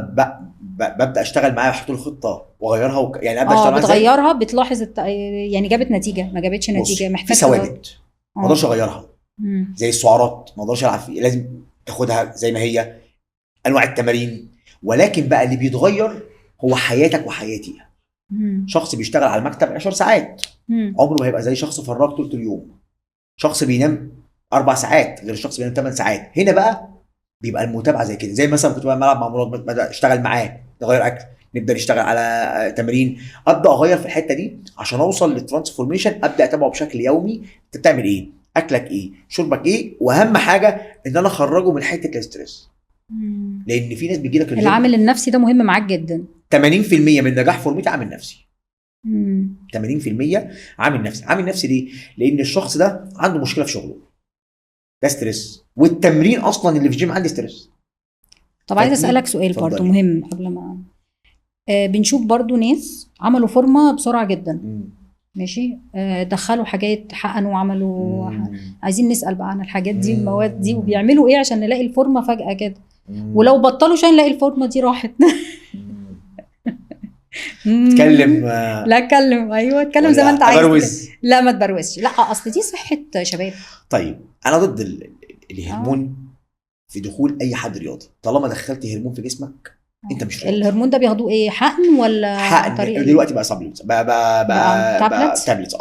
[SPEAKER 2] ببدا اشتغل معاه واحط له خطه واغيرها يعني ابدا اشتغل
[SPEAKER 1] بتغيرها بتلاحظ يعني جابت نتيجه ما جابتش نتيجه، محتاج
[SPEAKER 2] في ثوابت ما اقدرش اغيرها. زي السعرات ما اقدرش العب فيه، لازم تاخدها زي ما هي، انواع التمارين. ولكن بقى اللي بيتغير هو حياتك وحياتي. شخص بيشتغل على المكتب 10 ساعات عمره ما هيبقى زي شخص فراغ طول اليوم. شخص بينام 4 ساعات غير الشخص بينام 8 ساعات. هنا بقى بيبقى المتابعه زي كده، زي مثلا كنت بلعب مع مراد، بدا اشتغل معاه نغير اكل، نبدا نشتغل على تمارين، ابدا اغير في الحته دي عشان اوصل للترانسفورميشن. ابدا اتابعه بشكل يومي، انت بتعمل ايه، اكلك ايه، شربك ايه، واهم حاجه ان انا اخرجه من حته الاسترس. لان في ناس بيجي لك
[SPEAKER 1] العامل النفسي ده مهم معاك جدا.
[SPEAKER 2] 80% من نجاح فورمتي عامل نفسي. 80% عامل نفسي ليه؟ لان الشخص ده عنده مشكله في شغله، ده ستريس، والتمرين اصلا اللي في الجيم عندي ستريس.
[SPEAKER 1] طب عايز اسالك سؤال برضو مهم قبل ما بنشوف برضو ناس عملوا فورمه بسرعه جدا. ماشي، دخلوا حاجات، حقنوا وعملوا عايزين نسال بقى عن الحاجات دي والمواد دي، وبيعملوا ايه عشان نلاقي الفورمه فجاه كده، ولو بطلوا عشان نلاقي الفورمه دي راحت.
[SPEAKER 2] اتكلم
[SPEAKER 1] لا اتكلم، ايوه اتكلم زي ما انت عايز. لا ما تبروزش، لا اصل دي صحه شباب.
[SPEAKER 2] طيب انا ضد الهرمون في دخول اي حد رياضي. طالما دخلت هرمون في جسمك انت مش رياضي.
[SPEAKER 1] الهرمون ده بياخدوه ايه، حقن ولا
[SPEAKER 2] حقن؟ دلوقتي بقى سبلمنتس، بقى تابلتس.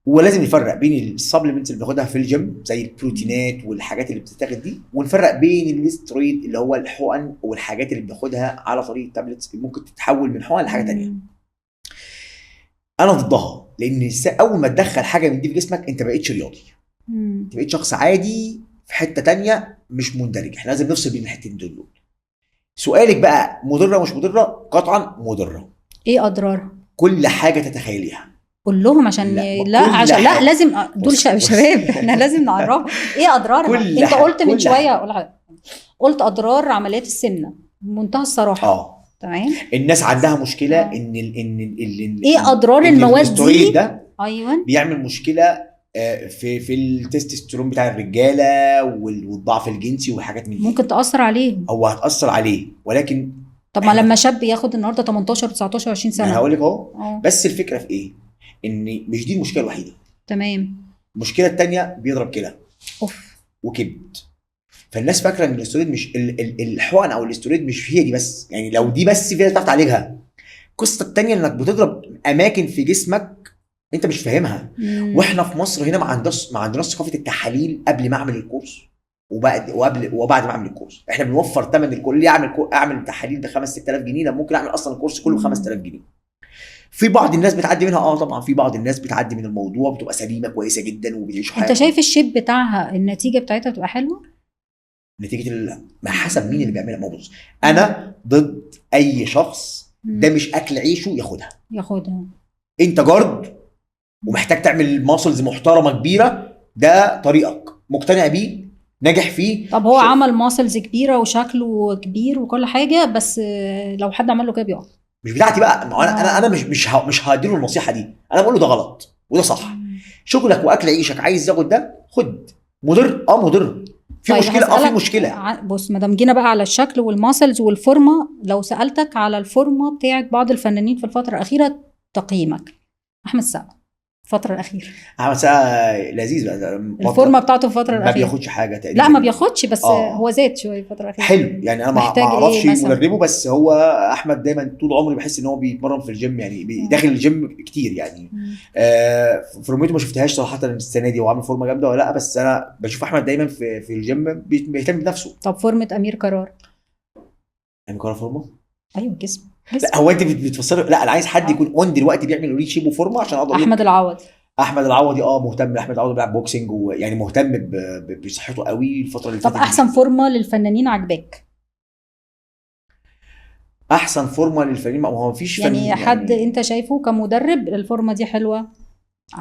[SPEAKER 2] ولازم نفرق بين السبلمنتس اللي بناخدها في الجيم زي البروتينات والحاجات اللي بتتاخد دي، ونفرق بين الاسترويد اللي هو الحقن والحاجات اللي بناخدها على طريق التابلتس اللي ممكن تتحول من حقن لحاجه ثانيه. انا ضدها، لان اول ما تدخل حاجه من دي في جسمك انت بقيتش رياضي، انت بقيت شخص عادي في حته ثانيه مش مندرج. احنا لازم نفصل بين الحتتين دول. سؤالك بقى مضره مش مضره؟ قطعا مضره.
[SPEAKER 1] ايه اضرارها؟
[SPEAKER 2] كل حاجه تتخيليها.
[SPEAKER 1] قول لهم عشان لا عشان لا لازم دول شباب احنا لازم نعرفهم ايه اضرارها. انت قلت من شويه قلت اضرار عمليات السمنه بمنتهى الصراحه. تمام.
[SPEAKER 2] الناس عندها مشكله ان
[SPEAKER 1] ايه اضرار المواد دي
[SPEAKER 2] ده
[SPEAKER 1] ايوه
[SPEAKER 2] بيعمل مشكله في التستوستيرون بتاع الرجاله والضعف الجنسي والحاجات من دي،
[SPEAKER 1] ممكن تاثر عليه.
[SPEAKER 2] هو هتاثر عليه، ولكن
[SPEAKER 1] طب ما لما شاب ياخد النهارده 18 19 20 سنه،
[SPEAKER 2] انا هقول لك اهو. بس الفكره في ايه؟ ان مش دي المشكله الوحيده.
[SPEAKER 1] تمام.
[SPEAKER 2] المشكله الثانيه بيضرب كلى وكبد. فالناس فاكره ان الاسترويد مش الحقن او الاسترويد مش هي دي بس، يعني لو دي بس في ناس بتعرف تعالجها. القصه الثانيه انك بتضرب اماكن في جسمك انت مش فاهمها. واحنا في مصر هنا ما عندناش ثقافه التحاليل قبل ما اعمل الكورس وبعد ما اعمل الكورس. احنا بنوفر ثمن الكورس. ليه اعمل تحاليل ب 5 6000 جنيه لما ممكن اعمل اصلا الكورس كله ب 5000 جنيه؟ في بعض الناس بتعدي منها، طبعا في بعض الناس بتعدي من الموضوع بتبقى سليمه كويسه جدا وبيعيشوا حياتهم.
[SPEAKER 1] انت شايف الشيب بتاعها النتيجه بتاعتها بتبقى حلوه؟
[SPEAKER 2] نتيجه ما حسب مين اللي بيعملها. ما بص، انا ضد اي شخص ده مش اكل عيشه ياخدها. انت جارد ومحتاج تعمل ماسلز محترمه كبيره، ده طريقك، مقتنع بيه، ناجح فيه.
[SPEAKER 1] طب هو عمل ماسلز كبيره وشكله كبير وكل حاجه، بس لو حد عمل له كده بيقع.
[SPEAKER 2] مش بتاعتي بقى. انا مش هديله النصيحه دي. انا بقول له ده غلط وده صح. شغلك واكل عيشك، عايز تاخد ده خد. مضر مضر. في
[SPEAKER 1] طيب
[SPEAKER 2] مشكله في مشكله.
[SPEAKER 1] بص ما دام جينا بقى على الشكل والماسلز والفورمه، لو سالتك على الفورمه بتاعت بعض الفنانين في الفتره الاخيره تقييمك. احمد السقا الفتره الاخيره.
[SPEAKER 2] احمد السقا لذيذ بقى.
[SPEAKER 1] الفورمه بتاعته الفتره الاخيره
[SPEAKER 2] ما بياخدش حاجه تقريبا.
[SPEAKER 1] لا ما بياخدش، بس هو زاد شويه الفتره الاخيره.
[SPEAKER 2] حلو يعني. انا ما اعرفش مدربه، بس هو احمد دايما طول عمري بحس ان هو بيتمرن في الجيم، يعني داخل الجيم كتير يعني. فورمته ما شفتهاش صراحه السنه دي، هو عامل فورمه جامده ولا لا، بس انا بشوف احمد دايما في الجيم بيهتم بنفسه.
[SPEAKER 1] طب فورمه امير كرارة؟
[SPEAKER 2] امير كرارة فورمه؟
[SPEAKER 1] ايوه جسم.
[SPEAKER 2] لا هو انت بتفسر. لا انا عايز حد يكون اون دلوقتي بيعمل ري شيب وفورمه عشان اقدر.
[SPEAKER 1] احمد العوضي.
[SPEAKER 2] احمد العوضي مهتم. احمد العوضي بيلعب بوكسنج ويعني مهتم بصحته قوي الفتره اللي فاتت.
[SPEAKER 1] طب احسن فورمه للفنانين عجباك؟
[SPEAKER 2] احسن فورمه للفنانين ما هو مفيش
[SPEAKER 1] يعني حد يعني انت شايفه كمدرب الفورمه دي حلوه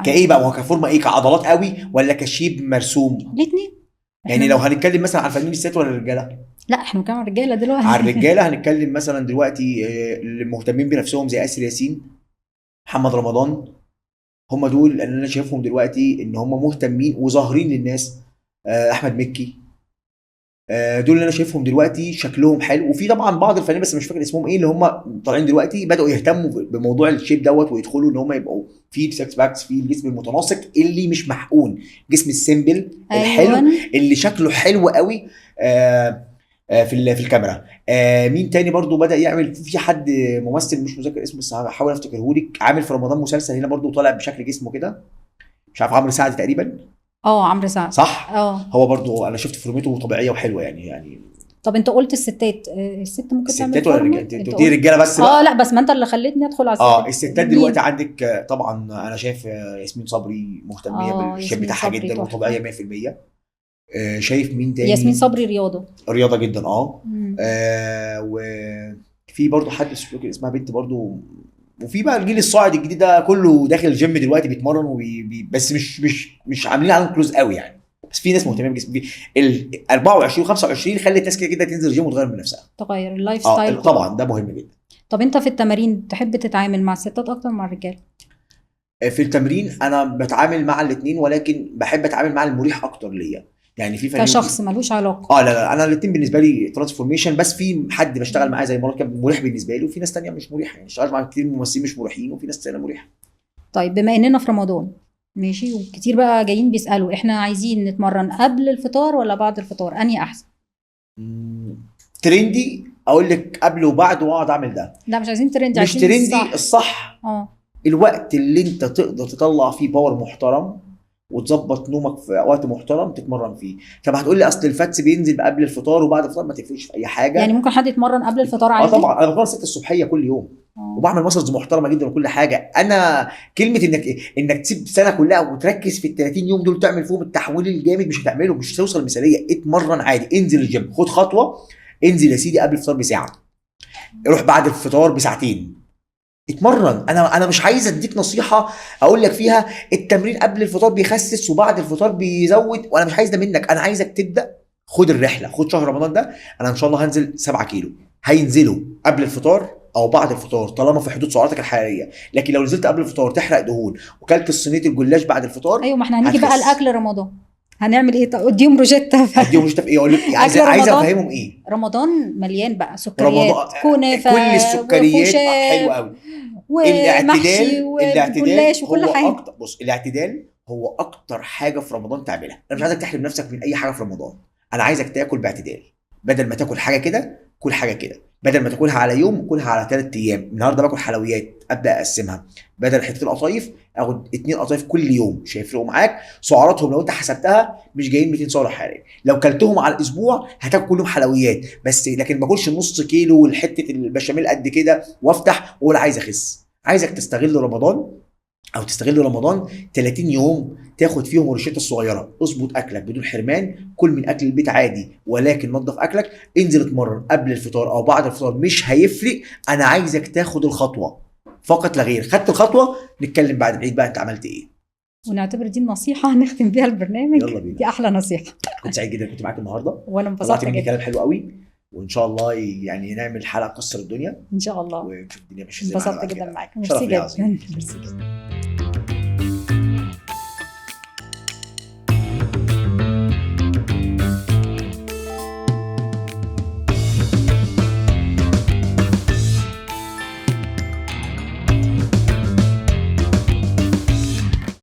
[SPEAKER 2] كايه بقى؟ هو كفورمه ايه؟ كعضلات قوي ولا كشيب مرسوم؟
[SPEAKER 1] الاثنين.
[SPEAKER 2] يعني لو هنتكلم مثلا عن فنانين الست ولا الرجاله؟
[SPEAKER 1] لا احنا بنتكلم عن الرجاله دلوقتي.
[SPEAKER 2] عن الرجاله هنتكلم مثلا دلوقتي المهتمين بنفسهم زي آسر ياسين، محمد رمضان. هم دول اللي انا شايفهم دلوقتي ان هم مهتمين وظاهرين للناس. احمد مكي. دول اللي انا شايفهم دلوقتي شكلهم حلو. وفي طبعا بعض الفنانين بس مش فاكر اسمهم ايه اللي هم طالعين دلوقتي بداوا يهتموا بموضوع الشيب دوت ويدخلوا ان هم يبقوا في سكس باكس، في الجسم المتناسق اللي مش محقون، جسم السيمبل الحلو اللي شكله حلو قوي في الكاميرا. مين تاني برضو بدأ يعمل؟ في حد ممثل مش مذكر اسمه بس هحاول افتكره لك، عامل في رمضان مسلسل هنا برضو طالع بشكل جسمه كده، مش عارف، عمرو سعد تقريبا.
[SPEAKER 1] عمرو سعد
[SPEAKER 2] صح. هو برضو انا شفت فورمته طبيعيه وحلوه يعني.
[SPEAKER 1] طب انت قلت الستات، الست ممكن تعمل
[SPEAKER 2] الستات ولا الرجاله؟ دي رجاله بس
[SPEAKER 1] بقى. لا بس ما انت اللي خليتني ادخل على الستات.
[SPEAKER 2] الستات دلوقتي عندك طبعا انا شايف ياسمين صبري مهتميه بالشيب بتاعها جدا وطبيعيه 100%. شايف مين تاني؟
[SPEAKER 1] ياسمين صبري رياضه
[SPEAKER 2] جدا. وفي برضو حد اسمها بنت برضو. وفي بقى الجيل الصاعد الجديد ده كله داخل الجيم دلوقتي بيتمرن بس مش عاملين عليهم كلوز قوي يعني. بس في ناس مهتمه بجسم. ال 24 و25 خلت ناس كده تنزل الجيم وتغير من نفسها،
[SPEAKER 1] تغير اللايف ستايل.
[SPEAKER 2] طبعا ده مهم جدا.
[SPEAKER 1] طب انت في التمارين تحب تتعامل مع الستات اكتر مع الرجال؟
[SPEAKER 2] في التمرين انا بتعامل مع الاثنين، ولكن بحب اتعامل مع المريح اكتر ليا. يعني في
[SPEAKER 1] كشخص ملوش علاقه.
[SPEAKER 2] لا انا الاثنين بالنسبه لي ترانسفورميشن، بس في حد بشتغل معاه زي مركب مريح بالنسبه لي، وفي ناس تانية مش مريحه. يعني اشتغلت مع كتير ممثلين مش مريحين وفي ناس تانية مريحه.
[SPEAKER 1] طيب بما اننا في رمضان ماشي وكتير بقى جايين بيسالوا احنا عايزين نتمرن قبل الفطار ولا بعد الفطار، انهي احسن؟
[SPEAKER 2] ترندي اقول لك قبل وبعد واقعد اعمل ده.
[SPEAKER 1] لا مش عايزين ترندي،
[SPEAKER 2] مش ترندي الصح. الوقت اللي انت تقدر تطلع فيه باور محترم وتظبط نومك في وقت محترم تتمرن فيه. طب هتقول لي اصل الفاتس بينزل قبل الفطار وبعد الفطار، ما تفرقش في اي حاجه.
[SPEAKER 1] يعني ممكن حد يتمرن قبل الفطار عادي؟
[SPEAKER 2] طبعا انا بتمرن 6 الصبحيه كل يوم وبعمل مسلز محترمه جدا وكل حاجه. انا كلمه انك تسيب سنه كلها وتركز في ال 30 يوم دول تعمل فيهم التحويل الجامد مش هتعمله، مش هتوصل للمثاليه. اتمرن عادي، انزل الجيم، خد خطوه، انزل يا سيدي قبل الفطار بساعه، روح بعد الفطار بساعتين، اتمرن. انا مش عايز اديك نصيحه اقول لك فيها التمرين قبل الفطار بيخسس وبعد الفطار بيزود، وانا مش عايز ده منك. انا عايزك تبدا، خد الرحله، خد شهر رمضان ده. انا ان شاء الله هنزل 7 كيلو، هينزلوا قبل الفطار او بعد الفطار طالما في حدود سعراتك الحراريه. لكن لو نزلت قبل الفطار تحرق دهون وكلت الصينيه الجلاش بعد الفطار،
[SPEAKER 1] ايوه، ما احنا هنيجي بقى
[SPEAKER 2] هتخس.
[SPEAKER 1] الاكل رمضان هنعمل ايه؟ طب اديهم روجيتا.
[SPEAKER 2] هديهم مش ايه اقول لك إيه؟ عايز
[SPEAKER 1] أكل
[SPEAKER 2] عايز
[SPEAKER 1] رمضان.
[SPEAKER 2] افهمهم ايه.
[SPEAKER 1] رمضان مليان بقى
[SPEAKER 2] رمضان
[SPEAKER 1] سكريات، كنافه
[SPEAKER 2] كل السكريات حلوه
[SPEAKER 1] وخشاف
[SPEAKER 2] قوي.
[SPEAKER 1] ومحشي
[SPEAKER 2] الاعتدال
[SPEAKER 1] وجلاش وكل
[SPEAKER 2] هو
[SPEAKER 1] حاجه.
[SPEAKER 2] اكتر. بص، الاعتدال هو اكتر حاجه في رمضان تعملها. انا مش عايزك تحرم نفسك من اي حاجه في رمضان، انا عايزك تاكل باعتدال. بدل ما تاكل حاجه كده كل حاجه كده، بدل ما تاكلها على يوم كلها على 3 ايام. النهارده باكل حلويات، ابدا اقسمها، بدل حتتين قطايف اخد 2 قطايف كل يوم. مش هيفرقوا معاك سعراتهم لو انت حسبتها، مش جايين 200 سعر حراري. لو كلتهم على الاسبوع هتاكل كلهم حلويات بس، لكن ما اكلش نص كيلو والحته البشاميل قد كده وافتح واقول عايز اخس. عايزك تستغل رمضان، او تستغل رمضان 30 يوم تاخد فيهم الروشته الصغيره. اظبط اكلك بدون حرمان، كل من اكل البيت عادي ولكن نظف اكلك. انزل اتمرن قبل الفطار او بعد الفطار، مش هيفرق. انا عايزك تاخد الخطوه فقط لا غير. خدت الخطوه نتكلم بعد العيد بقى انت عملت ايه.
[SPEAKER 1] ونعتبر دي النصيحه هنختم بيها البرنامج.
[SPEAKER 2] يلا بينا.
[SPEAKER 1] دي احلى نصيحه.
[SPEAKER 2] كنت سعيد جدا كنت معاك النهارده،
[SPEAKER 1] وانا
[SPEAKER 2] طلعت
[SPEAKER 1] انبسطت
[SPEAKER 2] مني
[SPEAKER 1] جدا.
[SPEAKER 2] كلام حلو قوي، وان شاء الله يعني نعمل حلقه تكسر الدنيا
[SPEAKER 1] ان شاء الله.
[SPEAKER 2] ونشوف الدنيا ماشيه ازاي معانا
[SPEAKER 1] انبسطت
[SPEAKER 2] بعد
[SPEAKER 1] جدا
[SPEAKER 2] كده.
[SPEAKER 1] معاك.
[SPEAKER 2] شرف
[SPEAKER 1] ميرسي
[SPEAKER 2] لي عظيم.
[SPEAKER 1] جدا. ميرسي جدا.